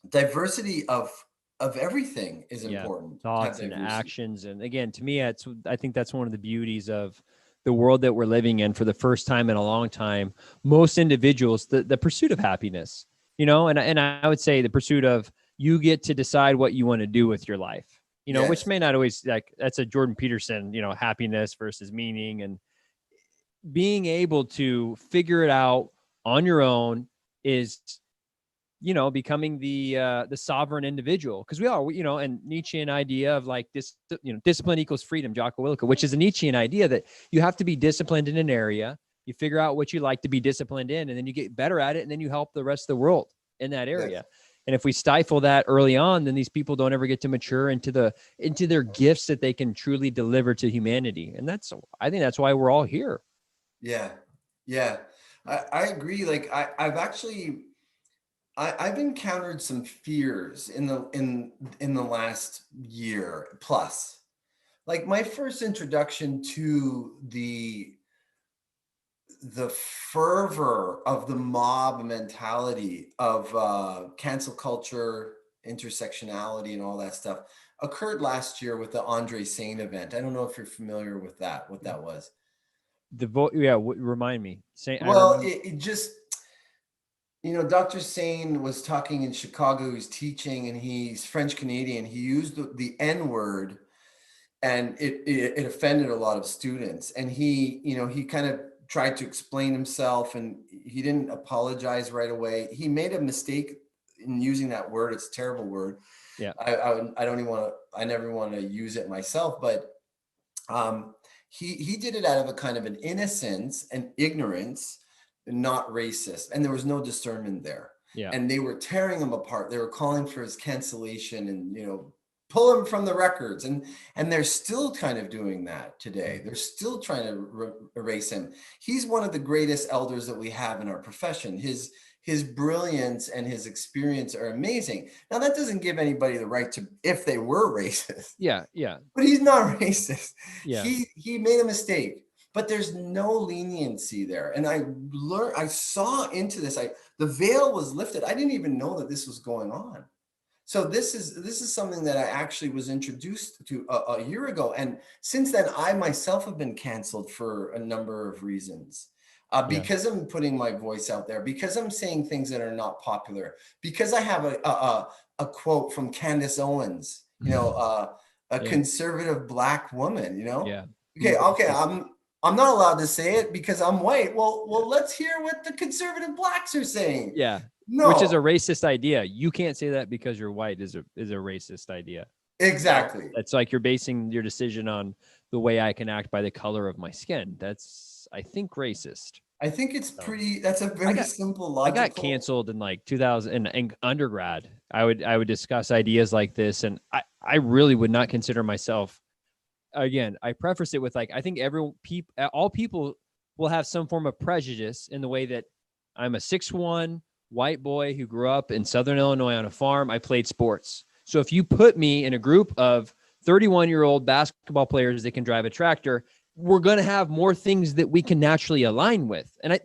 diversity of of everything is Yeah, important to have thoughts and diversity. actions. And again, to me, I think that's one of the beauties of the world that we're living in for the first time in a long time. Most individuals, the pursuit of happiness, and I would say the pursuit of, you get to decide what you want to do with your life, which Yes. may not always, like, that's a Jordan Peterson, happiness versus meaning, and being able to figure it out on your own is, becoming the sovereign individual. Because we are, and Nietzschean idea of like this, discipline equals freedom, Jocko Willink, which is a Nietzschean idea that you have to be disciplined in an area, you figure out what you like to be disciplined in, and then you get better at it, and then you help the rest of the world in that Yes. area. And if we stifle that early on, then these people don't ever get to mature into their gifts that they can truly deliver to humanity. And I think that's why we're all here. Yeah. Yeah. I agree. Like I've encountered some fears in the last year plus. Like my first introduction to the fervor of the mob mentality of cancel culture, intersectionality, and all that stuff occurred last year with the Andre Sain event. I don't know if you're familiar with that, what that was. The vote, yeah. Remind me. Say, I Well, remember. it just, Dr. Sain was talking in Chicago, he's teaching, and he's French Canadian. He used the N word, and it offended a lot of students. And he kind of tried to explain himself, and he didn't apologize right away. He made a mistake in using that word. It's a terrible word. Yeah. I don't even want to, I never want to use it myself, but he did it out of a kind of an innocence and ignorance, not racist, and there was no discernment there. Yeah. And they were tearing him apart. They were calling for his cancellation and pull him from the records, and they're still kind of doing that today. They're still trying to erase him. He's one of the greatest elders that we have in our profession. His brilliance and his experience are amazing. Now, that doesn't give anybody the right to, if they were racist. Yeah. Yeah. But he's not racist. Yeah. He made a mistake, but there's no leniency there. And I saw into this. The veil was lifted. I didn't even know that this was going on. So this is something that I actually was introduced to a year ago, and since then I myself have been canceled for a number of reasons. Yeah. Because I'm putting my voice out there, because I'm saying things that are not popular, because I have a quote from Candace Owens, a Yeah. conservative Black woman, Yeah. Okay, I'm not allowed to say it because I'm white. Well, let's hear what the conservative Blacks are saying. Yeah. No. Which is a racist idea. You can't say that because you're white is a racist idea. Exactly. It's like you're basing your decision on the way I can act by the color of my skin. That's, I think, racist. I think it's that's a very simple logical. I got canceled in like 2000 in undergrad. I would discuss ideas like this, and I really would not consider myself, again, I preface it with, like, I think all people will have some form of prejudice in the way that I'm a 6'1" white boy who grew up in Southern Illinois on a farm. I played sports. So if you put me in a group of 31-year-old basketball players that can drive a tractor, we're going to have more things that we can naturally align with. And I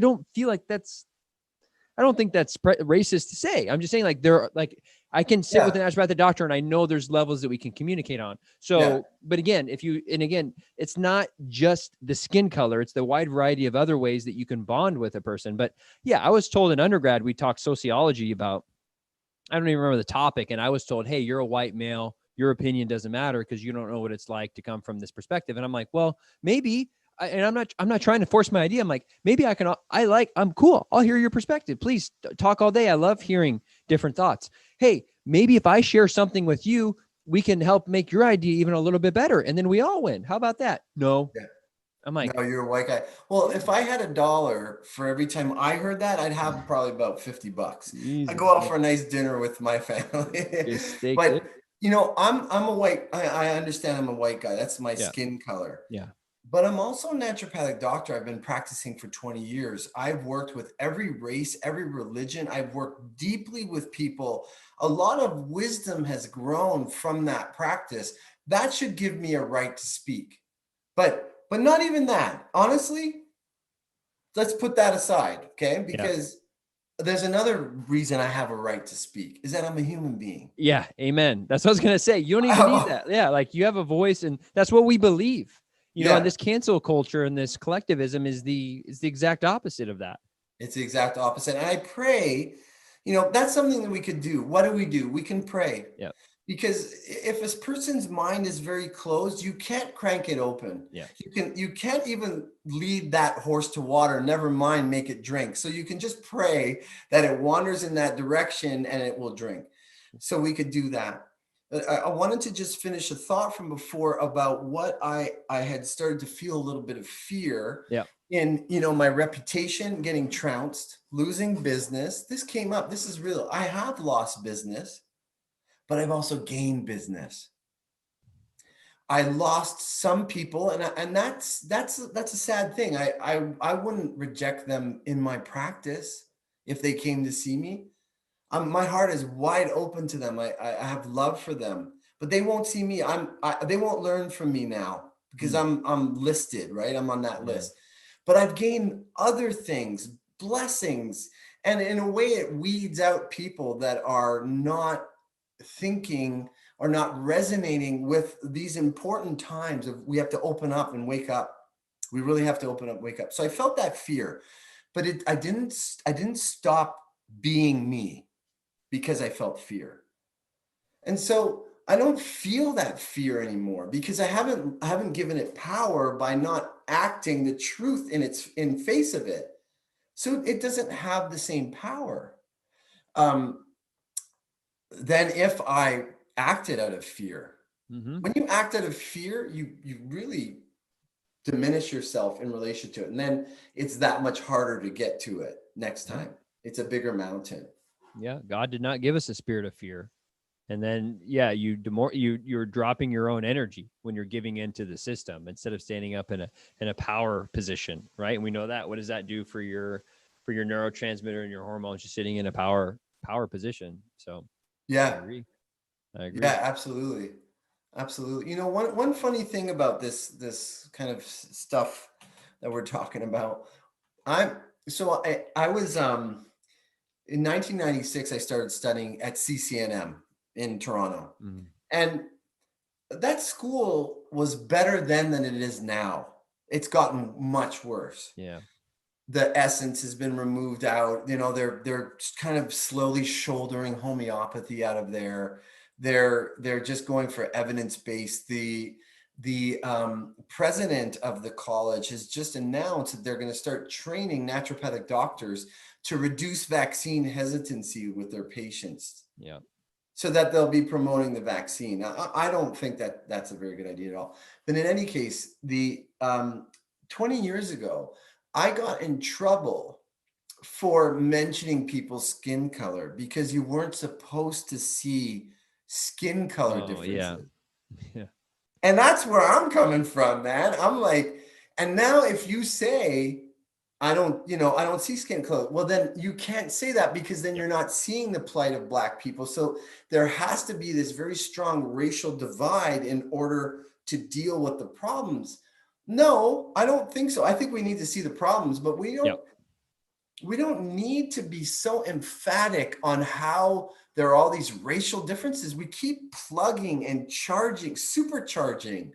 don't think that's racist to say. I'm just saying, like, I can sit with an naturopathic doctor and I know there's levels that we can communicate on. So, but again, it's not just the skin color, it's the wide variety of other ways that you can bond with a person. But yeah, I was told in undergrad, we talked sociology about, I don't even remember the topic. And I was told, hey, you're a white male, your opinion doesn't matter because you don't know what it's like to come from this perspective. And I'm like, well, maybe, and I'm not trying to force my idea. I'm like, maybe I'm cool. I'll hear your perspective. Please talk all day. I love hearing different thoughts. Hey, maybe if I share something with you, we can help make your idea even a little bit better. And then we all win. How about that? No. Yeah. I'm like, no, you're a white guy. Well, if I had $1 for every time I heard that, I'd have probably about $50. I go out for a nice dinner with my family. But I'm a white. I understand I'm a white guy. That's my skin color. Yeah. But I'm also a naturopathic doctor. I've been practicing for 20 years. I've worked with every race, every religion. I've worked deeply with people. A lot of wisdom has grown from that practice. That should give me a right to speak. But not even that. Honestly, let's put that aside, okay? Because there's another reason I have a right to speak is that I'm a human being. Yeah, amen. That's what I was gonna say. You don't even need that. Yeah, like you have a voice, and that's what we believe. And Yeah, this cancel culture and this collectivism is the exact opposite of that. it's the exact opposite. And I pray, that's something that we could do. What do? We can pray. Yeah, Because if a person's mind is very closed, you can't crank it open. yeah, You can't even lead that horse to water, never mind make it drink. So you can just pray that it wanders in that direction and it will drink. So we could do that. I wanted to just finish a thought from before about what I had started to feel a little bit of fear yeah. in, my reputation getting trounced, losing business. This came up. This is real. I have lost business, but I've also gained business. I lost some people, and that's a sad thing. I wouldn't reject them in my practice if they came to see me. My heart is wide open to them. I have love for them, but they won't see me. They won't learn from me now because Mm, I'm listed, right? I'm on that yeah. list. But I've gained other things, blessings, and in a way, it weeds out people that are not thinking or not resonating with these important times of we have to open up and wake up. We really have to open up, wake up. So I felt that fear, but I didn't stop being me because I felt fear. And so I don't feel that fear anymore because I haven't given it power by not acting the truth in face of it. So it doesn't have the same power. Um, than if I acted out of fear. Mm-hmm. When you act out of fear, you really diminish yourself in relation to it. And then it's that much harder to get to it next Yeah. time. It's a bigger mountain. Yeah. God did not give us a spirit of fear. And then, yeah, you're dropping your own energy when you're giving into the system instead of standing up in a power position, right? And we know that. What does that do for your neurotransmitter and your hormones? Just sitting in a power position. So I Yeah. agree. I agree. Yeah, absolutely. Absolutely. One funny thing about this kind of stuff that we're talking about, I'm so I was in 1996 I started studying at CCNM in Toronto. Mm, And that school was better then than it is now. It's gotten much worse. yeah. The essence has been removed out. They're kind of slowly shouldering homeopathy out of there. They're just going for evidence based. The president of the college has just announced that they're going to start training naturopathic doctors to reduce vaccine hesitancy with their patients Yeah. so that they'll be promoting the vaccine. Now, I don't think that that's a very good idea at all. But in any case, the 20 years ago, I got in trouble for mentioning people's skin color because you weren't supposed to see skin color Oh, yeah. differences. Yeah. And that's where I'm coming from, man. I'm like, and now if you say, I don't see skin color. Well, then you can't say that because then Yep. you're not seeing the plight of Black people. So there has to be this very strong racial divide in order to deal with the problems. No, I don't think so. I think we need to see the problems, but we Yep. don't we don't need to be so emphatic on how there are all these racial differences. We keep plugging and supercharging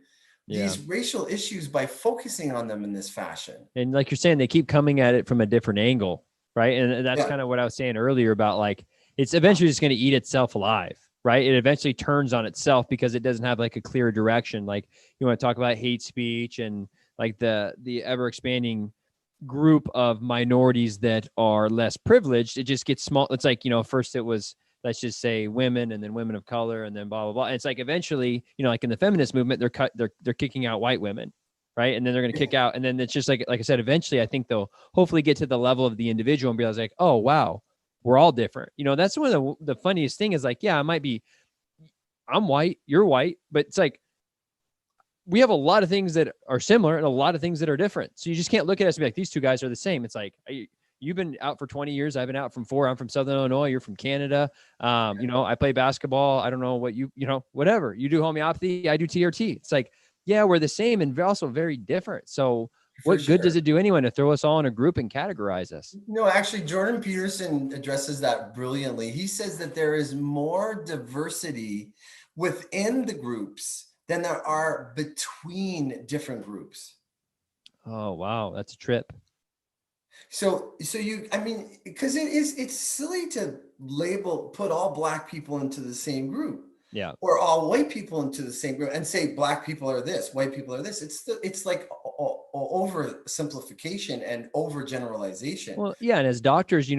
Yeah. these racial issues by focusing on them in this fashion. And like you're saying, they keep coming at it from a different angle, right? And that's Yeah. kind of what I was saying earlier about like it's eventually just going to eat itself alive, right? It eventually turns on itself because it doesn't have like a clear direction. Like you want to talk about hate speech and like the ever expanding group of minorities that are less privileged. It just gets small. It's like, first it was, let's just say women and then women of color and then blah, blah, blah. And it's like eventually, like in the feminist movement, they're kicking out white women, right? And then they're going to kick out. And then it's just like I said, eventually I think they'll hopefully get to the level of the individual and realize like, oh, wow, we're all different. That's one of the funniest thing is like, yeah, I'm white, you're white, but it's like, we have a lot of things that are similar and a lot of things that are different. So you just can't look at us and be like, these two guys are the same. It's like, you've been out for 20 years. I've been out from 4. I'm from Southern Illinois. You're from Canada. I play basketball. I don't know what whatever. You do homeopathy. I do TRT. It's like, yeah, we're the same and also very different. So For What good does sure. it do anyone to throw us all in a group and categorize us? No, actually, Jordan Peterson addresses that brilliantly. He says that there is more diversity within the groups than there are between different groups. Oh, wow. That's a trip. So I mean, because it's silly to put all black people into the same group Yeah. or all white people into the same group and say black people are this, white people are this. It's like oversimplification and overgeneralization. Well, yeah. And as doctors,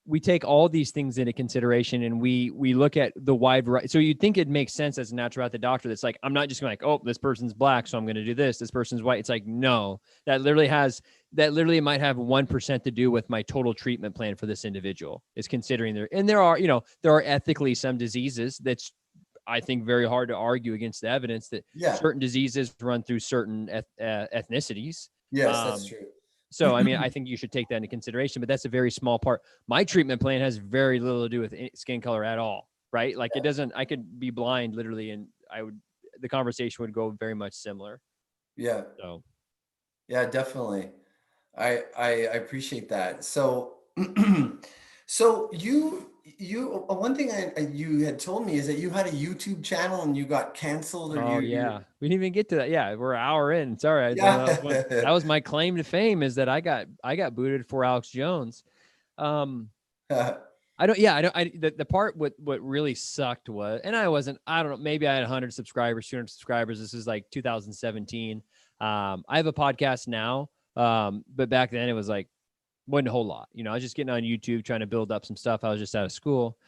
we take all these things into consideration and we look at the wide variety. So you'd think it makes sense as a naturopathic doctor that's like, I'm not just going like, oh, this person's black, so I'm going to do this. This person's white. It's like, no, that literally might have 1% to do with my total treatment plan for this individual is considering there are ethically some diseases that's, I think, very hard to argue against the evidence that Yeah. certain diseases run through certain ethnicities. Yes, that's true. So, I mean, I think you should take that into consideration, but that's a very small part. My treatment plan has very little to do with skin color at all, right? Like it doesn't, I could be blind literally and the conversation would go very much similar. Yeah. So, Yeah, definitely. I appreciate that. So, so one thing you had told me is that you had a YouTube channel and you got canceled, or oh yeah, we didn't even get to that. Yeah, we're an hour in. Sorry, that yeah. was my claim to fame is that I got booted for Alex Jones. The part what really sucked was, and I don't know, maybe I had 100 subscribers, 200 subscribers. This is like 2017. I have a podcast now. But back then it was like, wasn't a whole lot, I was just getting on YouTube, trying to build up some stuff. I was just out of school.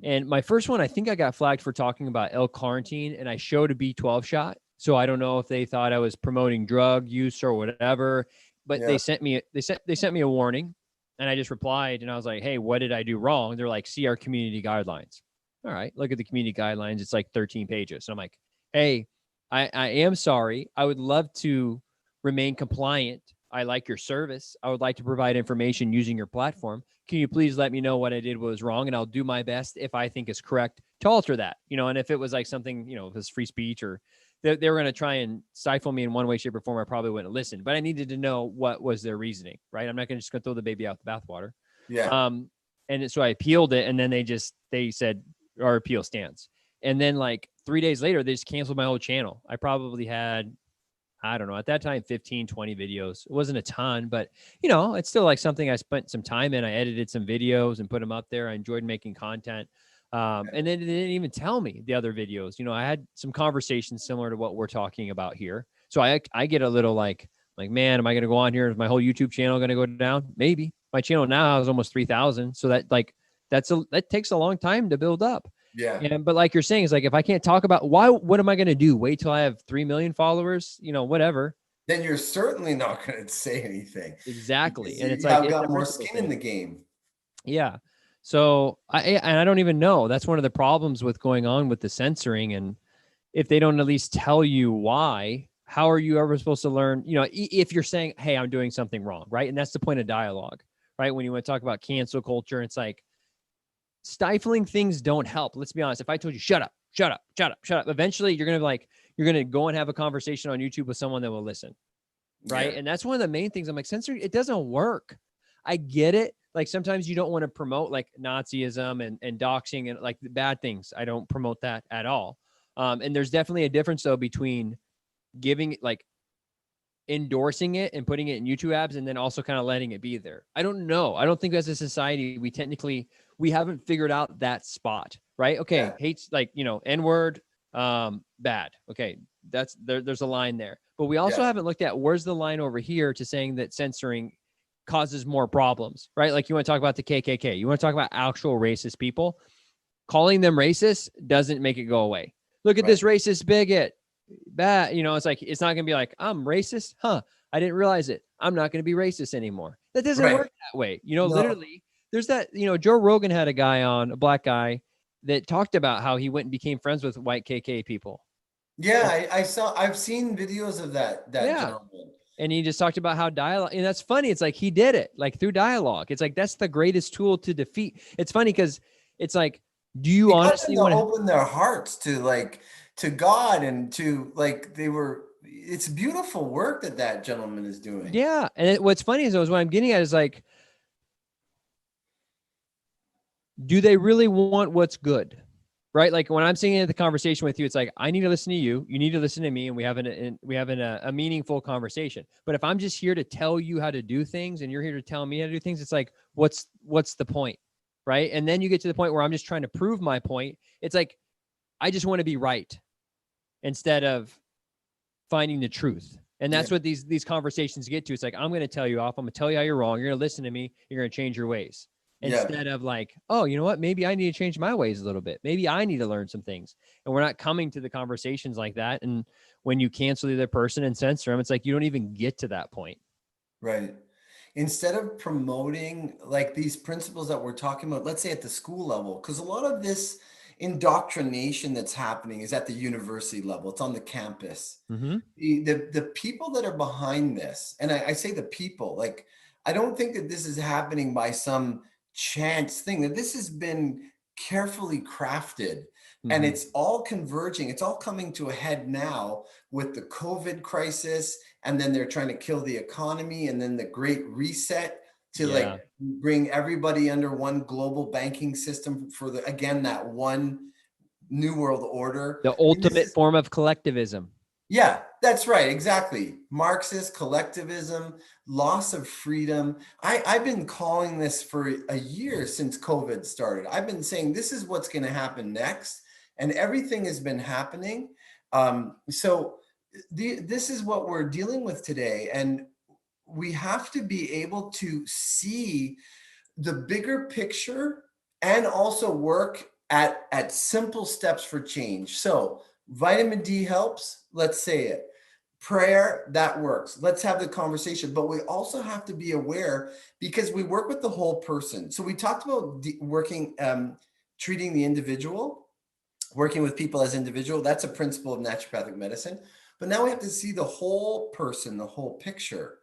And my first one, I think I got flagged for talking about L-carnitine and I showed a B12 shot. So I don't know if they thought I was promoting drug use or whatever, but they sent me a warning. And I just replied and I was like, hey, what did I do wrong? They're like, see our community guidelines. All right, look at the community guidelines. It's like 13 pages. So I'm like, hey, I am sorry. I would love to remain compliant. I like your service. I would like to provide information using your platform. Can you please let me know what I did was wrong? And I'll do my best if I think is correct to alter that. And if it was like something, if it was free speech or they were going to try and stifle me in one way, shape, or form, I probably wouldn't listen. But I needed to know what was their reasoning, right? I'm not going to just go throw the baby out the bathwater. Yeah. And so I appealed it, and then they said our appeal stands. And then like 3 days later, they just canceled my whole channel. I probably had, I don't know, at that time, 15, 20 videos. It wasn't a ton, but it's still like something I spent some time in. I edited some videos and put them up there. I enjoyed making content. And then they didn't even tell me the other videos. I had some conversations similar to what we're talking about here. So I get a little like, man, am I going to go on here? Is my whole YouTube channel going to go down? Maybe. My channel now has almost 3,000. So that takes a long time to build up. Yeah. But like you're saying, it's like, if I can't talk about what am I going to do? Wait till I have 3 million followers, whatever. Then you're certainly not going to say anything. Exactly. And it's like, I've got more skin in the game. Yeah. So I don't even know. That's one of the problems with going on with the censoring. And if they don't at least tell you why, how are you ever supposed to learn, if you're saying, hey, I'm doing something wrong, right? And that's the point of dialogue, right? When you want to talk about cancel culture, it's like, stifling things don't help. Let's be honest. If I told you, shut up, eventually you're going to go and have a conversation on YouTube with someone that will listen. Right. Yeah. And that's one of the main things. I'm like, censoring, it doesn't work. I get it. Like sometimes you don't want to promote like Nazism and doxing and like the bad things. I don't promote that at all. And there's definitely a difference though between giving like endorsing it and putting it in YouTube ads and then also kind of letting it be there. I don't know. I don't think as a society, we haven't figured out that spot, right? Okay. Yeah. Hates like, N-word, bad. Okay. There's a line there, but we also haven't looked at where's the line over here to saying that censoring causes more problems, right? Like you want to talk about the KKK, you want to talk about actual racist people, calling them racist doesn't make it go away. Look at this racist bigot. Bad, it's like, it's not gonna be like, I'm racist, I didn't realize it, I'm not gonna be racist anymore. That doesn't work that way. No. Literally there's that, Joe Rogan had a black guy that talked about how he went and became friends with white KK people. I've seen videos of that gentleman. And he just talked about how dialogue, and that's funny. It's like he did it like through dialogue. It's like that's the greatest tool to defeat. It's funny because it's like, do you honestly want to open their hearts to God and to like they were it's beautiful work that gentleman is doing. Yeah. And what's funny is what I'm getting at is like, do they really want what's good? Right? Like when I'm sitting in the conversation with you, it's like, I need to listen to you. You need to listen to me. And we have a meaningful conversation. But if I'm just here to tell you how to do things and you're here to tell me how to do things, it's like, what's the point? Right. And then you get to the point where I'm just trying to prove my point. It's like, I just want to be right instead of finding the truth. And that's what these conversations get to. It's like, I'm going to tell you off. I'm going to tell you how you're wrong. You're going to listen to me. You're going to change your ways. Yeah. Instead of like, oh, you know what? Maybe I need to change my ways a little bit. Maybe I need to learn some things. And we're not coming to the conversations like that. And when you cancel the other person and censor them, it's like you don't even get to that point. Right. Instead of promoting like these principles that we're talking about, let's say at the school level, because a lot of this indoctrination that's happening is at the university level, it's on the campus. Mm-hmm. The people that are behind this, and I say the people, like, I don't think that this is happening by some chance thing, that this has been carefully crafted and Mm-hmm. it's all converging. It's all coming to a head now with the COVID crisis, and then they're trying to kill the economy, and then the Great Reset to Yeah. like bring everybody under one global banking system for the, again, that one new world order. The I mean, this ultimate is, form of collectivism. yeah, that's right. Exactly. Marxist collectivism, loss of freedom. I've been calling this for a year since COVID started. I've been saying this is what's going to happen next, and everything has been happening. This is what we're dealing with today. And we have to be able to see the bigger picture and also work at simple steps for change. So vitamin D helps, let's say it. Prayer, that works. Let's have the conversation. But we also have to be aware, because we work with the whole person. So we talked about working, treating the individual, working with people as individual. That's a principle of naturopathic medicine. But now we have to see the whole person, the whole picture.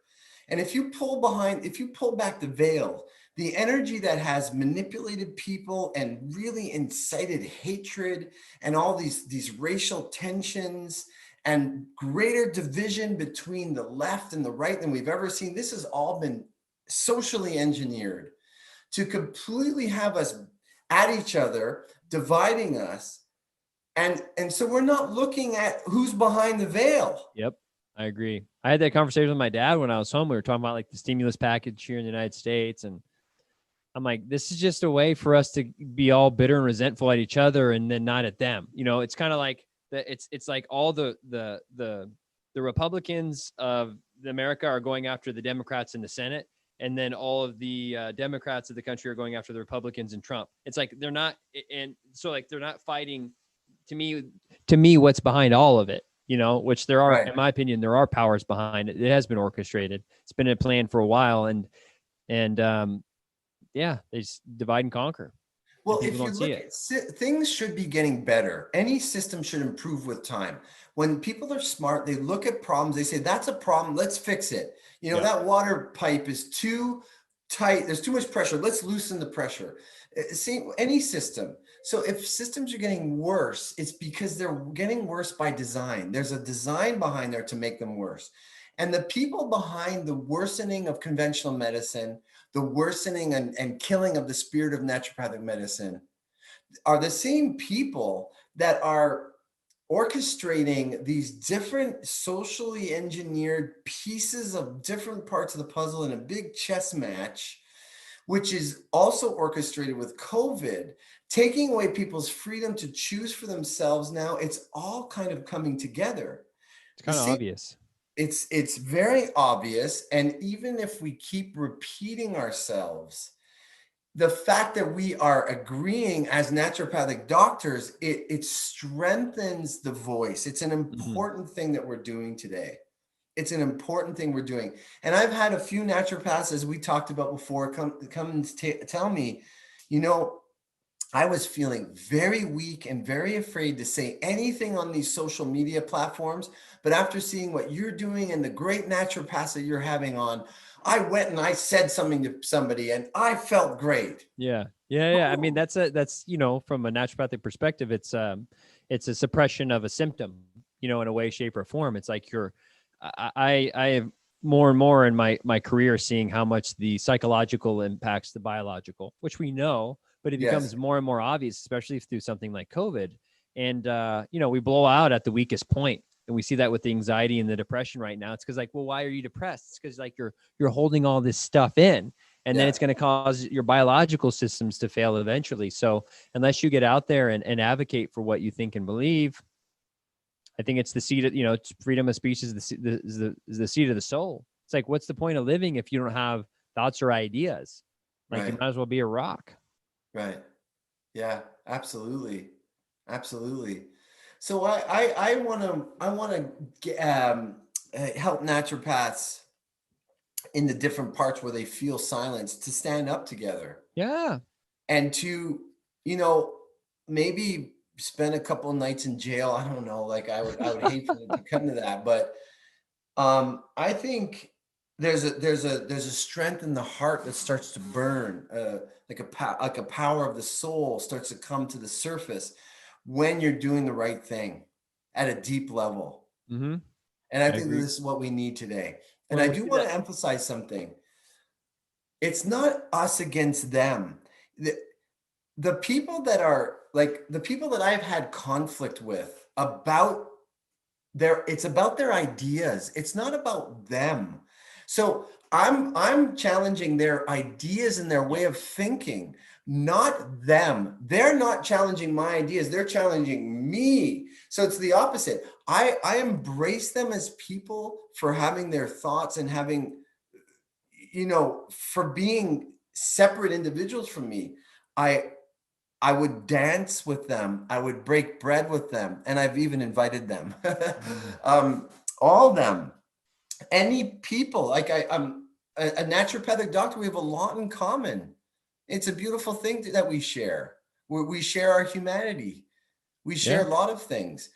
And if you pull back the veil, the energy that has manipulated people and really incited hatred and all these racial tensions and greater division between the left and the right than we've ever seen, this has all been socially engineered to completely have us at each other, dividing us. And so we're not looking at who's behind the veil. Yep. I agree. I had that conversation with my dad when I was home. We were talking about like the stimulus package here in the United States. And I'm like, this is just a way for us to be all bitter and resentful at each other and then not at them. You know, it's kind of like it's like all the Republicans of America are going after the Democrats in the Senate. And then all of the Democrats of the country are going after the Republicans and Trump. It's like they're not. And so like they're not fighting. To me, what's behind all of it, you know, which there are, Right. in my opinion, there are powers behind it. It has been orchestrated. It's been a plan for a while. And yeah, they just divide and conquer. And Well, people if you don't see look it. at things should be getting better. Any system should improve with time. When people are smart, they look at problems, they say, that's a problem, let's fix it. You know, Yeah. that water pipe is too tight, there's too much pressure, let's loosen the pressure. See, any system. So if systems are getting worse, it's because they're getting worse by design. There's a design behind there to make them worse. And the people behind the worsening of conventional medicine, the worsening and killing of the spirit of naturopathic medicine, are the same people that are orchestrating these different socially engineered pieces of different parts of the puzzle in a big chess match, which is also orchestrated with COVID, taking away people's freedom to choose for themselves. Now it's all kind of coming together. It's The kind of same, obvious. it's very obvious. And even if we keep repeating ourselves, the fact that we are agreeing as naturopathic doctors, it strengthens the voice. It's an Mm-hmm. important thing that we're doing today. It's an important thing we're doing. And I've had a few naturopaths, as we talked about before, come and tell me, you know, I was feeling very weak and very afraid to say anything on these social media platforms. But after seeing what you're doing and the great naturopaths that you're having on, I went and I said something to somebody and I felt great. Yeah. Yeah. I mean, that's from a naturopathic perspective, it's a suppression of a symptom. in a way, shape, or form. It's like I have more and more in my career seeing how much the psychological impacts the biological, which we know, but it Yes. becomes more and more obvious, especially through something like COVID. And we blow out at the weakest point. And we see that with the anxiety and the depression right now. It's because like, well, why are you depressed? It's because like you're holding all this stuff in, and then it's going to cause your biological systems to fail eventually. So unless you get out there and advocate for what you think and believe, I think it's the seed of, it's freedom of speech is the seed of the soul. It's like, what's the point of living if you don't have thoughts or ideas? Like, you might as well be a rock. Right. Yeah, absolutely. Absolutely. So I want to help naturopaths in the different parts where they feel silence to stand up together. Yeah. And to, maybe spend a couple of nights in jail. I don't know. Like I would hate for it to come to that, but I think there's a strength in the heart that starts to burn, like a power of the soul starts to come to the surface when you're doing the right thing at a deep level. Mm-hmm. And I I think that agree. this is what we need today. And Well, I we do see want that. to emphasize something. It's not us against them. The people that are like the people that I've had conflict with about it's about their ideas. It's not about them. So I'm challenging their ideas and their way of thinking, not them. They're not challenging my ideas. They're challenging me. So it's the opposite. I embrace them as people for having their thoughts and having, for being separate individuals from me. I would dance with them. I would break bread with them. And I've even invited them, all of them, any people. Like I'm a naturopathic doctor. We have a lot in common. It's a beautiful thing that we share. We share our humanity. We share Yeah. a lot of things.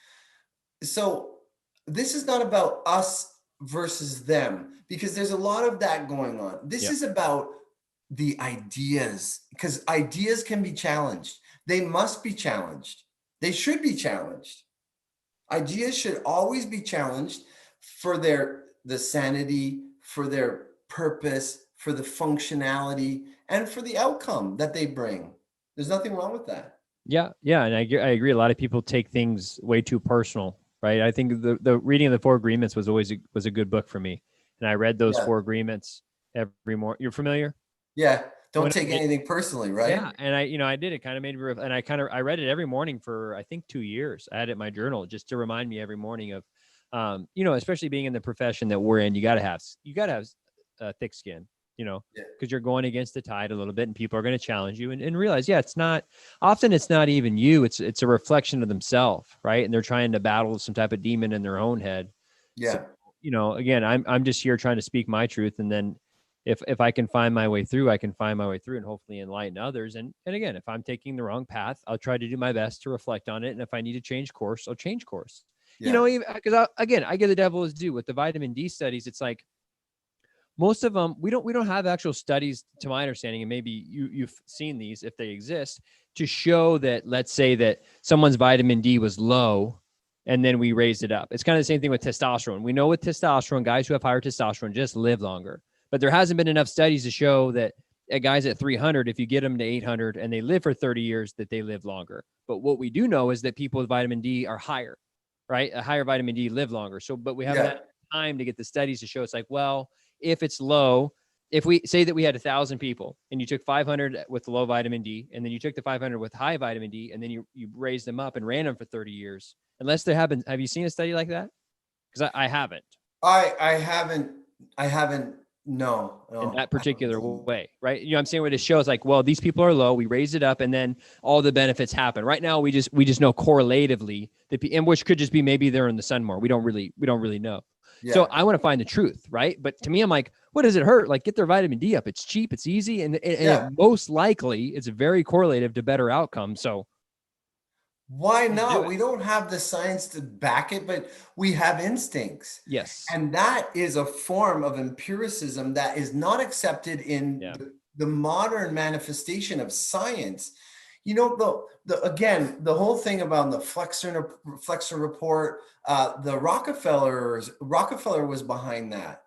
So this is not about us versus them, because there's a lot of that going on. This is about the ideas, because ideas can be challenged. They must be challenged. They should be challenged. Ideas should always be challenged for the sanity, for their purpose, for the functionality, and for the outcome that they bring. There's nothing wrong with that. Yeah. Yeah. And I agree. A lot of people take things way too personal, right? I think the reading of the Four Agreements was always was a good book for me. And I read those Four Agreements every morning. You're familiar? Yeah. Don't take anything personally, right? Yeah. And I did, it kind of made me, and I read it every morning for, I think 2 years. I had it in my journal just to remind me every morning of, especially being in the profession that we're in, you gotta have thick skin, because you're going against the tide a little bit, and people are going to challenge you and realize, it's not even you. It's a reflection of themselves. Right. And they're trying to battle some type of demon in their own head. Yeah. So, again, I'm just here trying to speak my truth. And then if I can find my way through, I can find my way through and hopefully enlighten others. And again, if I'm taking the wrong path, I'll try to do my best to reflect on it. And if I need to change course, I'll change course. Yeah. Because again, I give the devil his due with the vitamin D studies. It's like most of them, we don't have actual studies, to my understanding, and maybe you've seen these if they exist, to show that, let's say that someone's vitamin D was low and then we raised it up. It's kind of the same thing with testosterone. We know with testosterone, guys who have higher testosterone just live longer. But there hasn't been enough studies to show that guys at 300, if you get them to 800 and they live for 30 years, that they live longer. But what we do know is that people with vitamin D are higher, right? A higher vitamin D live longer. So, but we haven't had time to get the studies to show. It's like, well, if it's low, if we say that we had 1,000 people and you took 500 with low vitamin D, and then you took the 500 with high vitamin D, and then you raised them up and ran them for 30 years, unless there have you seen a study like that? Because I haven't. I haven't. No, in that particular way, right? I'm saying what it shows, like, well, these people are low, we raise it up, and then all the benefits happen. Right now, we just know correlatively, and which could just be maybe they're in the sun more. We don't really know. Yeah. So I want to find the truth, right? But to me, I'm like, what does it hurt? Like, get their vitamin D up. It's cheap, it's easy, and most likely it's very correlative to better outcomes. So why not? We don't have the science to back it, but we have instincts. Yes. And that is a form of empiricism that is not accepted in the modern manifestation of science. Again, the whole thing about the flexor report, the Rockefeller was behind that,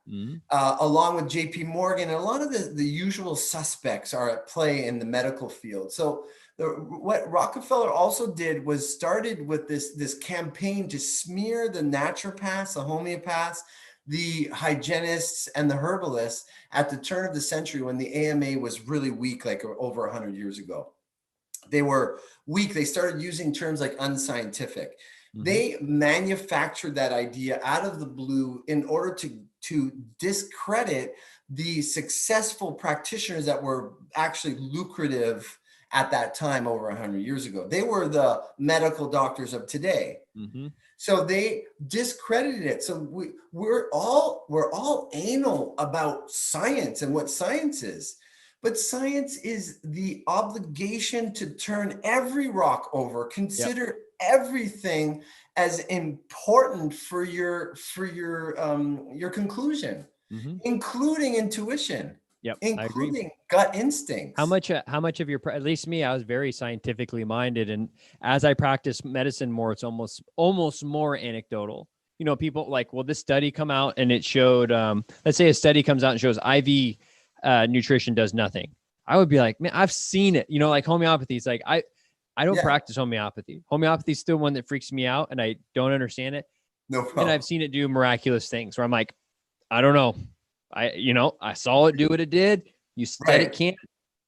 along with J.P. Morgan, and a lot of the usual suspects are at play in the medical field. So what Rockefeller also did was started with this campaign to smear the naturopaths, the homeopaths, the hygienists, and the herbalists at the turn of the century when the AMA was really weak, like over 100 years ago. They were weak. They started using terms like unscientific. They manufactured that idea out of the blue in order to discredit the successful practitioners that were actually lucrative at that time over 100 years ago. They were the medical doctors of today. So they discredited it. So we're all anal about science and what science is. But science is the obligation to turn every rock over, consider everything as important for your conclusion, including intuition, including gut instincts. How much of your, at least me, I was very scientifically minded, and as I practice medicine more, it's almost more anecdotal. People like, well, this study come out and it showed, let's say a study comes out and shows IV nutrition does nothing. I would be like, man, I've seen it. Like homeopathy. It's like I don't practice homeopathy. Homeopathy is still one that freaks me out, and I don't understand it. No problem. And I've seen it do miraculous things where I'm like, I don't know. I saw it do what it did. You said it can't.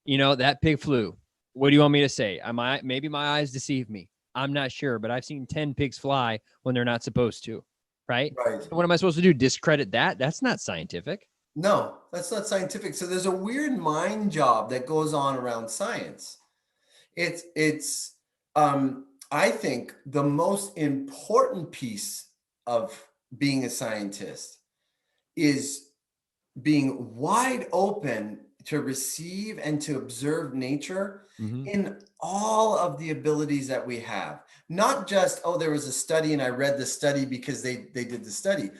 That pig flew. What do you want me to say? Maybe my eyes deceive me. I'm not sure, but I've seen 10 pigs fly when they're not supposed to. Right. So what am I supposed to do? Discredit that? That's not scientific. No, that's not scientific. So there's a weird mind job that goes on around science. It's I think the most important piece of being a scientist is being wide open to receive and to observe nature in all of the abilities that we have. Not just, there was a study and I read the study because they did the study.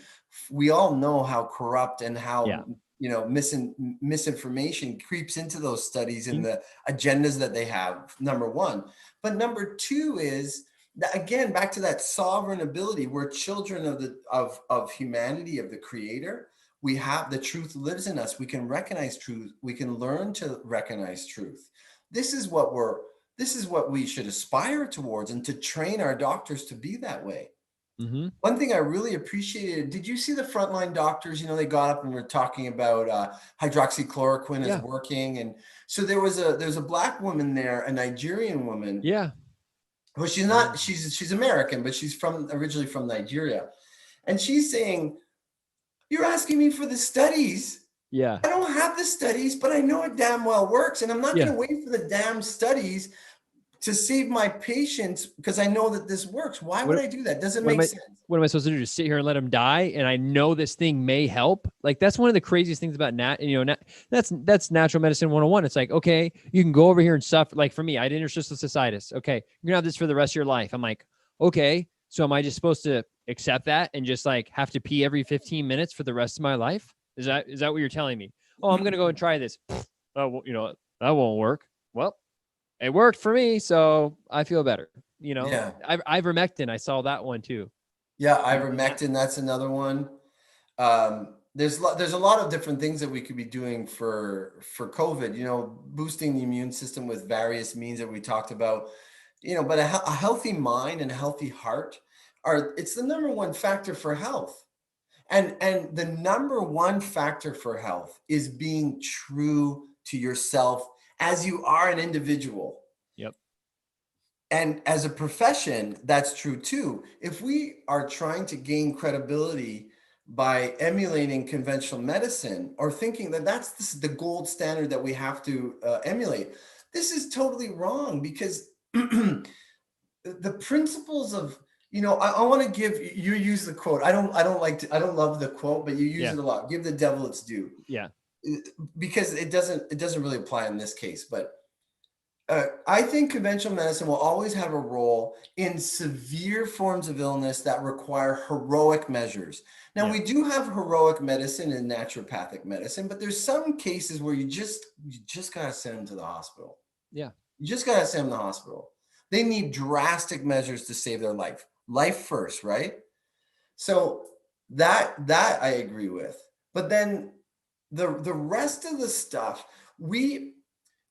We all know how corrupt and how misinformation creeps into those studies and the agendas that they have, number one. But number two is that, again, back to that sovereign ability. We're children of humanity, of the creator. We have, the truth lives in us. We can recognize truth. We can learn to recognize truth. This is what we should aspire towards, and to train our doctors to be that way. One thing I really appreciated, did you see the frontline doctors? They got up and were talking about hydroxychloroquine is working. And so there's a Black woman there, a Nigerian woman. Yeah. Well, she's not, she's American, but she's originally from Nigeria. And she's saying, you're asking me for the studies. Yeah. I don't have the studies, but I know it damn well works. And I'm not going to wait for the damn studies to save my patients because I know that this works. Why would I do that? Doesn't make sense. What am I supposed to do? Just sit here and let them die? And I know this thing may help. Like, that's one of the craziest things about that's natural medicine 101. It's like, okay, you can go over here and suffer. Like for me, I had interstitial cystitis. Okay, you're gonna have this for the rest of your life. I'm like, okay, so am I just supposed to accept that and just like have to pee every 15 minutes for the rest of my life? Is that what you're telling me? Oh, I'm gonna go and try this. Oh, that won't work. Well, it worked for me, so I feel better. Ivermectin, I saw that one too. Yeah, ivermectin, that's another one. There's a lot of different things that we could be doing for COVID, boosting the immune system with various means that we talked about, but a healthy mind and a healthy heart it's the number one factor for health. And the number one factor for health is being true to yourself as you are an individual. Yep. And as a profession, that's true too. If we are trying to gain credibility by emulating conventional medicine or thinking that this is the gold standard that we have to emulate, this is totally wrong, because the principles of, I want to give you use the quote. I don't love the quote, but you use it a lot. Give the devil its due. Yeah. Because it doesn't really apply in this case, but I think conventional medicine will always have a role in severe forms of illness that require heroic measures. Now, we do have heroic medicine in naturopathic medicine, but there's some cases where you just got to send them to the hospital. Yeah. You just got to send them to the hospital. They need drastic measures to save their life. Life first, right? So that I agree with. But then the rest of the stuff, we're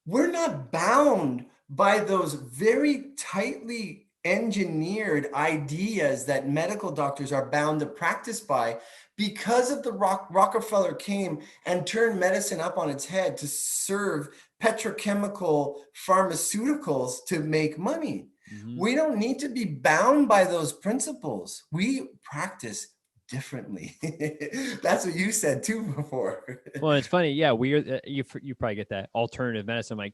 not bound by those very tightly engineered ideas that medical doctors are bound to practice by because of the Rockefeller came and turned medicine up on its head to serve petrochemical pharmaceuticals to make money. We don't need to be bound by those principles. We practice differently. That's what you said too before. Well, it's funny. Yeah, you probably get that alternative medicine. Like,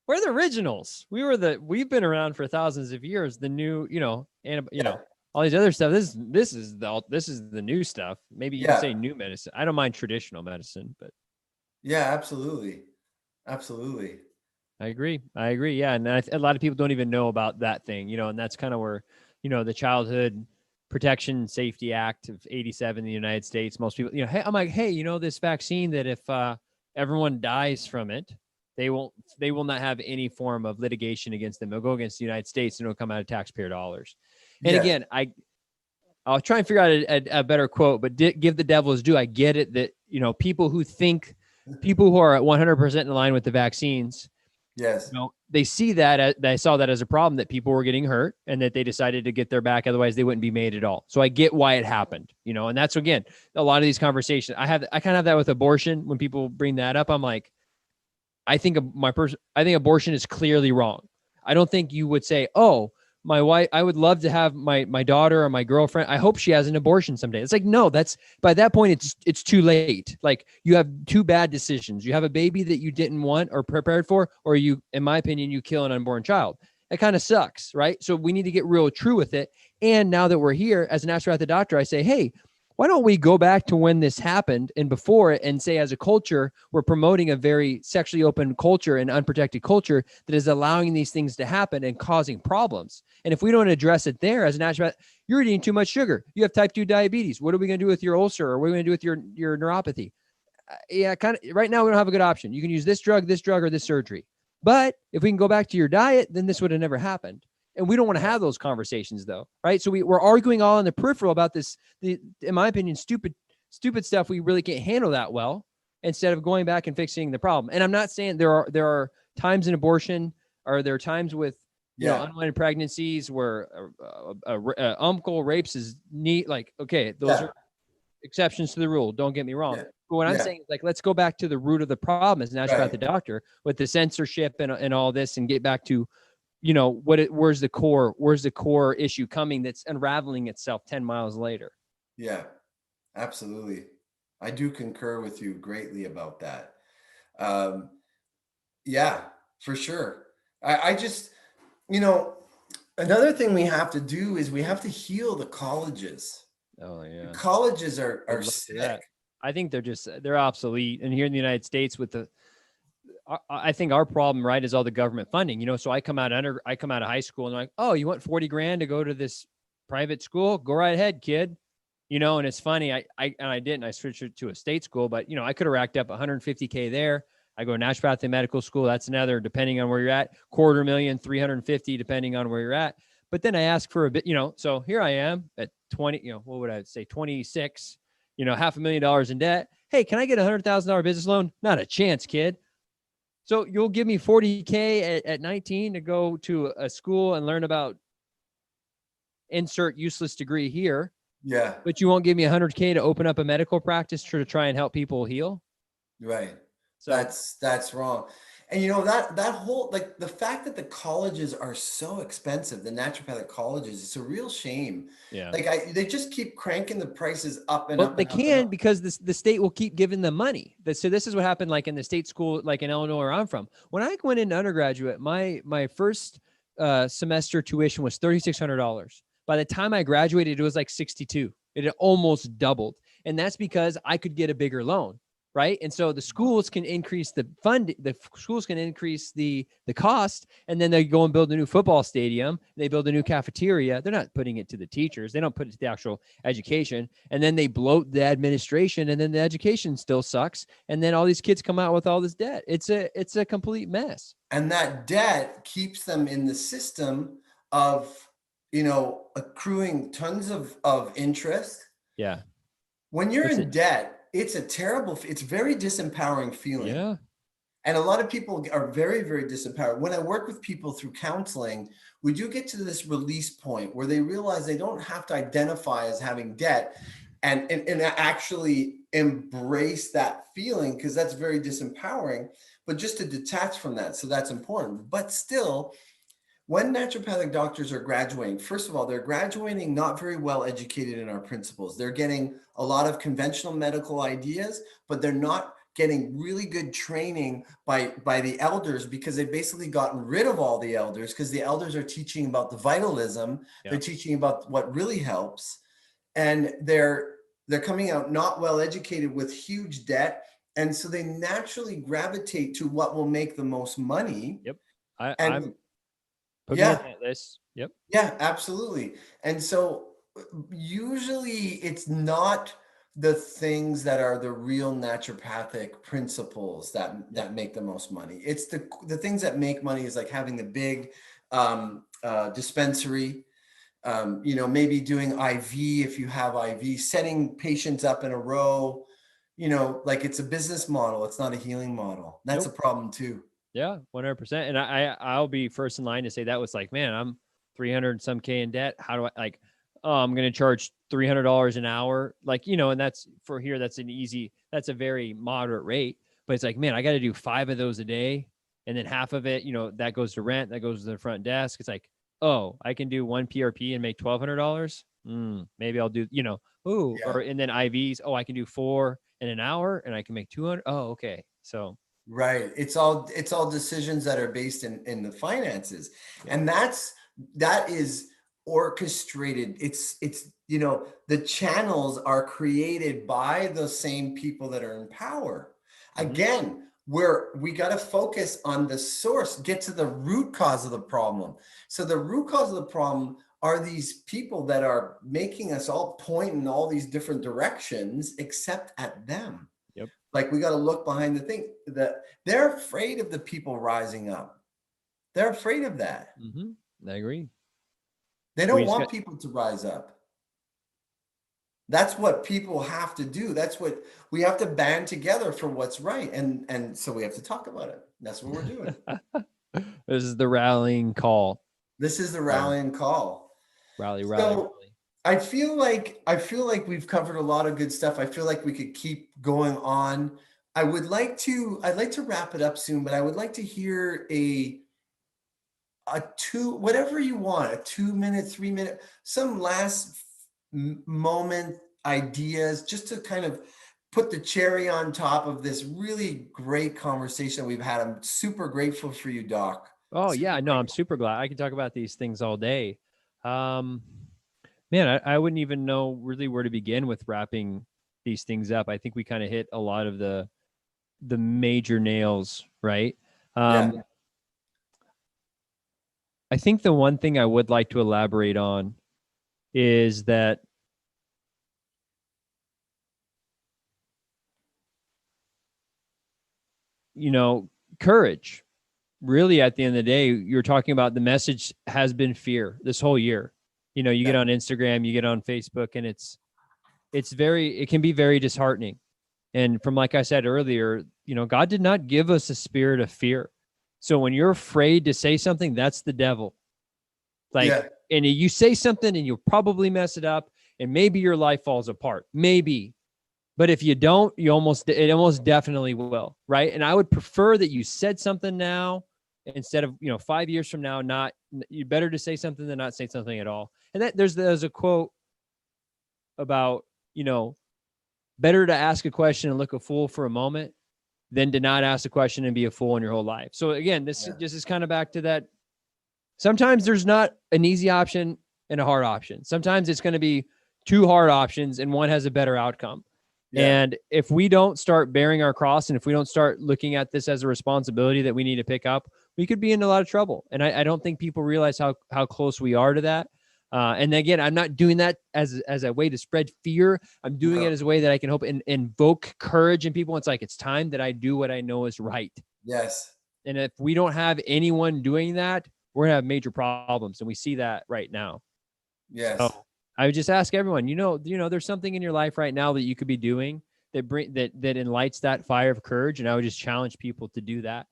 we're the originals. We've been around for thousands of years. The new, all these other stuff. This is the new stuff. Maybe you can say new medicine. I don't mind traditional medicine, but yeah, absolutely. Absolutely. I agree. Yeah. And a lot of people don't even know about that thing, and that's kind of where, the Childhood Protection Safety Act of 87 in the United States, most people, hey, I'm like, hey, this vaccine that if everyone dies from it, they will not have any form of litigation against them. It'll go against the United States and it'll come out of taxpayer dollars. And again, I'll try and figure out a better quote, but give the devil his due. I get it that, people who are at 100% in line with the vaccines, yes, they see that, they saw that as a problem, that people were getting hurt and that they decided to get their back. Otherwise they wouldn't be made at all. So I get why it happened, and that's, again, a lot of these conversations I kind of have that with abortion. When people bring that up, I'm like, I think abortion is clearly wrong. I don't think you would say, oh, my wife, I would love to have my daughter or my girlfriend, I hope she has an abortion someday. It's like, no, by that point, it's too late. Like, you have two bad decisions. You have a baby that you didn't want or prepared for, or you, in my opinion, you kill an unborn child. It kind of sucks, right? So we need to get real true with it. And now that we're here, as an naturopathic doctor, I say, hey, why don't we go back to when this happened and before it, and say, as a culture, we're promoting a very sexually open culture and unprotected culture that is allowing these things to happen and causing problems. And if we don't address it there, as a naturopath, you're eating too much sugar. You have type 2 diabetes. What are we going to do with your ulcer? Or what are we going to do with your neuropathy? Right now, we don't have a good option. You can use this drug, or this surgery. But if we can go back to your diet, then this would have never happened. And we don't want to have those conversations, though, right? So we're arguing all on the peripheral about this, in my opinion, stupid stuff we really can't handle that well, instead of going back and fixing the problem. And I'm not saying there are times in abortion, or there are times with unwanted pregnancies where uncle rapes his knee. Like, okay, those are exceptions to the rule. Don't get me wrong. Yeah. But what I'm saying is, like, let's go back to the root of the problem as naturopathic doctor, with the censorship and all this, and get back to, where's the core issue coming that's unraveling itself 10 miles later. Yeah, absolutely. I do concur with you greatly about that. Yeah, for sure. I just, another thing we have to do is we have to heal the colleges. Oh yeah. The colleges are sick. I think they're obsolete. And here in the United States, I think our problem, right, is all the government funding, so I come out of high school and they're like, oh, you want 40 grand to go to this private school? Go right ahead, kid. And it's funny. I didn't, I switched it to a state school, but I could have racked up $150K there. I go to naturopathic medical school. That's another, depending on where you're at, $250,000, $350,000, depending on where you're at. But then I ask for a bit, so here I am at 20, what would I say? 26, $500,000 in debt. Hey, can I get $100,000 business loan? Not a chance, kid. So you'll give me $40K at 19 to go to a school and learn about insert useless degree here. Yeah. But you won't give me $100K to open up a medical practice to try and help people heal. Right. So that's wrong. And that whole, like, the fact that the colleges are so expensive, the naturopathic colleges, it's a real shame. Yeah. Like they just keep cranking the prices up and up. They can, because the state will keep giving them money. So this is what happened, like in the state school, like in Illinois, where I'm from. When I went into undergraduate, my first semester tuition was $3,600. By the time I graduated, it was like $62,000. It had almost doubled. And that's because I could get a bigger loan. right? And so the schools can increase the fund, the schools can increase the cost, and then they go and build a new football stadium, they build a new cafeteria. They're not putting it to the teachers, they don't put it to the actual education, and then they bloat the administration, and then the education still sucks, and then all these kids come out with all this debt. It's a complete mess. And that debt keeps them in the system of, accruing tons of interest. Yeah. When you're in debt, it's very disempowering feeling. Yeah. And a lot of people are very, very disempowered. When I work with people through counseling, we do get to this release point where they realize they don't have to identify as having debt and actually embrace that feeling, because that's very disempowering, but just to detach from that. So that's important. But still, when naturopathic doctors are graduating, first of all, they're graduating not very well educated in our principles. They're getting a lot of conventional medical ideas, but they're not getting really good training by the elders, because they've basically gotten rid of all the elders, because the elders are teaching about the vitalism. Yeah. They're teaching about what really helps. And they're coming out not well educated with huge debt. And so they naturally gravitate to what will make the most money. Yep. I'm putting yeah, on that list. Yep. Yeah, absolutely. And so usually it's not the things that are the real naturopathic principles that make the most money. It's the things that make money is like having the big dispensary, maybe doing IV if you have IV, setting patients up in a row, like it's a business model. It's not a healing model. That's a problem too. Yeah, 100%. And I'll be first in line to say that was like, man, I'm 300 some K in debt. How do I I'm going to charge $300 an hour. Like, and that's for here. That's a very moderate rate, but it's like, man, I got to do 5 of those a day. And then half of it, that goes to rent, that goes to the front desk. It's like, oh, I can do 1 PRP and make $1,200. Maybe I'll do, and then IVs. Oh, I can do 4 in an hour and I can make 200. Oh, okay. So. Right. It's all decisions that are based in the finances. And that is orchestrated. It's the channels are created by the same people that are in power. Again, we got to focus on the source, get to the root cause of the problem. So the root cause of the problem are these people that are making us all point in all these different directions, except at them. Yep. Like we got to look behind the thing that they're afraid of the people rising up. They're afraid of that. I agree. They don't want people to rise up. That's what people have to do. That's what we have to band together for what's right. And so we have to talk about it. That's what we're doing. This is the rallying call. This is the rallying call. Rally. I feel like we've covered a lot of good stuff. I feel like we could keep going on. I'd like to wrap it up soon, but I would like to hear whatever you want, a 2-minute, 3-minute, some last moment ideas, just to kind of put the cherry on top of this really great conversation we've had. I'm super grateful for you, Doc. Oh, yeah, no, I'm super glad. I can talk about these things all day. Man, I wouldn't even know really where to begin with wrapping these things up. I think we kind of hit a lot of the major nails, right? I think the one thing I would like to elaborate on is that courage. Really, at the end of the day, you're talking about the message has been fear this whole year. You get on Instagram, you get on Facebook, and it can be very disheartening. And from, like I said earlier, God did not give us a spirit of fear. So when you're afraid to say something, that's the devil. And you say something and you'll probably mess it up, and maybe your life falls apart. Maybe. But if you don't, it almost definitely will, right? And I would prefer that you said something now instead of 5 years from now. You better to say something than not say something at all. And that there's a quote about better to ask a question and look a fool for a moment than to not ask a question and be a fool in your whole life. So again, this is kind of back to that. Sometimes there's not an easy option and a hard option. Sometimes it's going to be 2 hard options and one has a better outcome. Yeah. And if we don't start bearing our cross, and if we don't start looking at this as a responsibility that we need to pick up, we could be in a lot of trouble. And I don't think people realize how close we are to that. And again, I'm not doing that as a way to spread fear. I'm doing it No. as a way that I can hope and invoke courage in people. It's like, it's time that I do what I know is right. Yes. And if we don't have anyone doing that, we're gonna have major problems. And we see that right now. Yes. So I would just ask everyone, there's something in your life right now that you could be doing that enlights that fire of courage. And I would just challenge people to do that.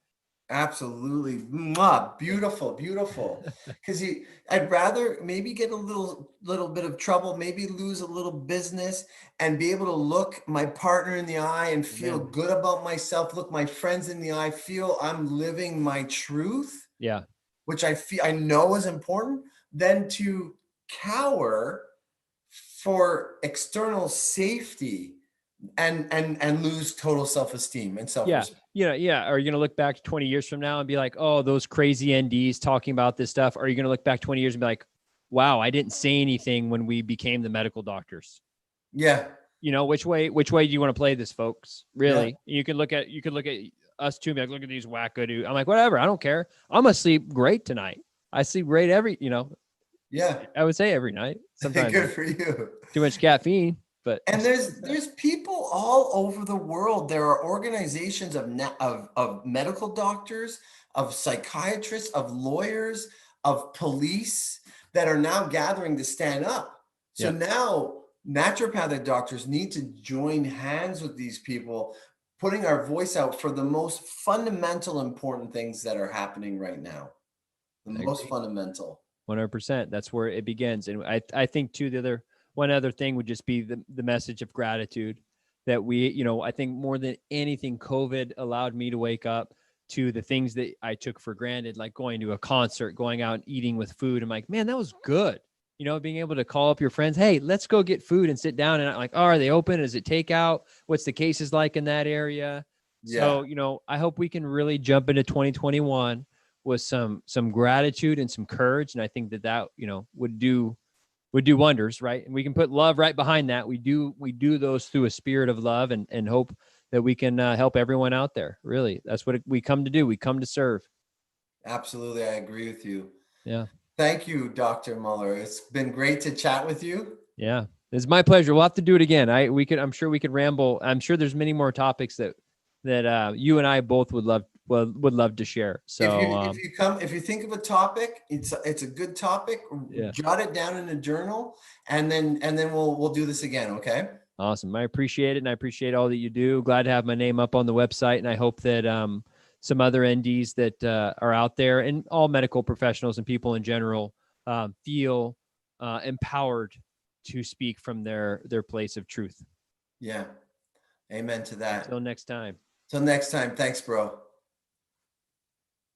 Absolutely. Mwah, beautiful, beautiful. Because I'd rather maybe get a little bit of trouble, maybe lose a little business, and be able to look my partner in the eye and feel Amen. good about myself, look my friends in the eye, feel I'm living my truth, Yeah. which I know is important, than to cower for external safety and lose total self-esteem and Yeah. self-respect. Yeah. Are you going to look back 20 years from now and be like, oh, those crazy NDs talking about this stuff? Or are you going to look back 20 years and be like, wow, I didn't say anything when we became the medical doctors? Yeah. Which way do you want to play this, folks? Yeah. Really? You could look at us too, and be like, look at these wacko dudes. I'm like, whatever, I don't care. I'm gonna sleep great tonight. I sleep great Yeah. I would say every night. Sometimes Good for you. too much caffeine, but And there's people all over the world. There are organizations of medical doctors, of psychiatrists, of lawyers, of police that are now gathering to stand up. So yeah, now naturopathic doctors need to join hands with these people, putting our voice out for the most fundamental important things that are happening right now. The I most agree. fundamental. 100%. That's where it begins. And I think too, one other thing would just be the message of gratitude that I think more than anything, COVID allowed me to wake up to the things that I took for granted, like going to a concert, going out and eating with food. I'm like, man, that was good. Being able to call up your friends, hey, let's go get food and sit down. And I'm like, oh, are they open? Is it takeout? What's the cases like in that area? Yeah. So, I hope we can really jump into 2021 with some gratitude and some courage. And I think that would do wonders, right? And we can put love right behind that. We do those through a spirit of love, and hope that we can help everyone out there. Really, that's what we come to do. We come to serve. Absolutely. I agree with you. Yeah. Thank you, Dr. Mueller. It's been great to chat with you. Yeah. It's my pleasure. We'll have to do it again. I'm sure we could ramble. I'm sure there's many more topics that you and I both would love to share. So If you think of a topic, it's a good topic. yeah. Jot it down in a journal, and then we'll do this again. Okay. Awesome. I appreciate it. And I appreciate all that you do. Glad to have my name up on the website. And I hope that some other NDs that are out there, and all medical professionals and people in general, feel empowered to speak from their place of truth. Yeah. Amen to that. Until next time. Till next time. Thanks, bro.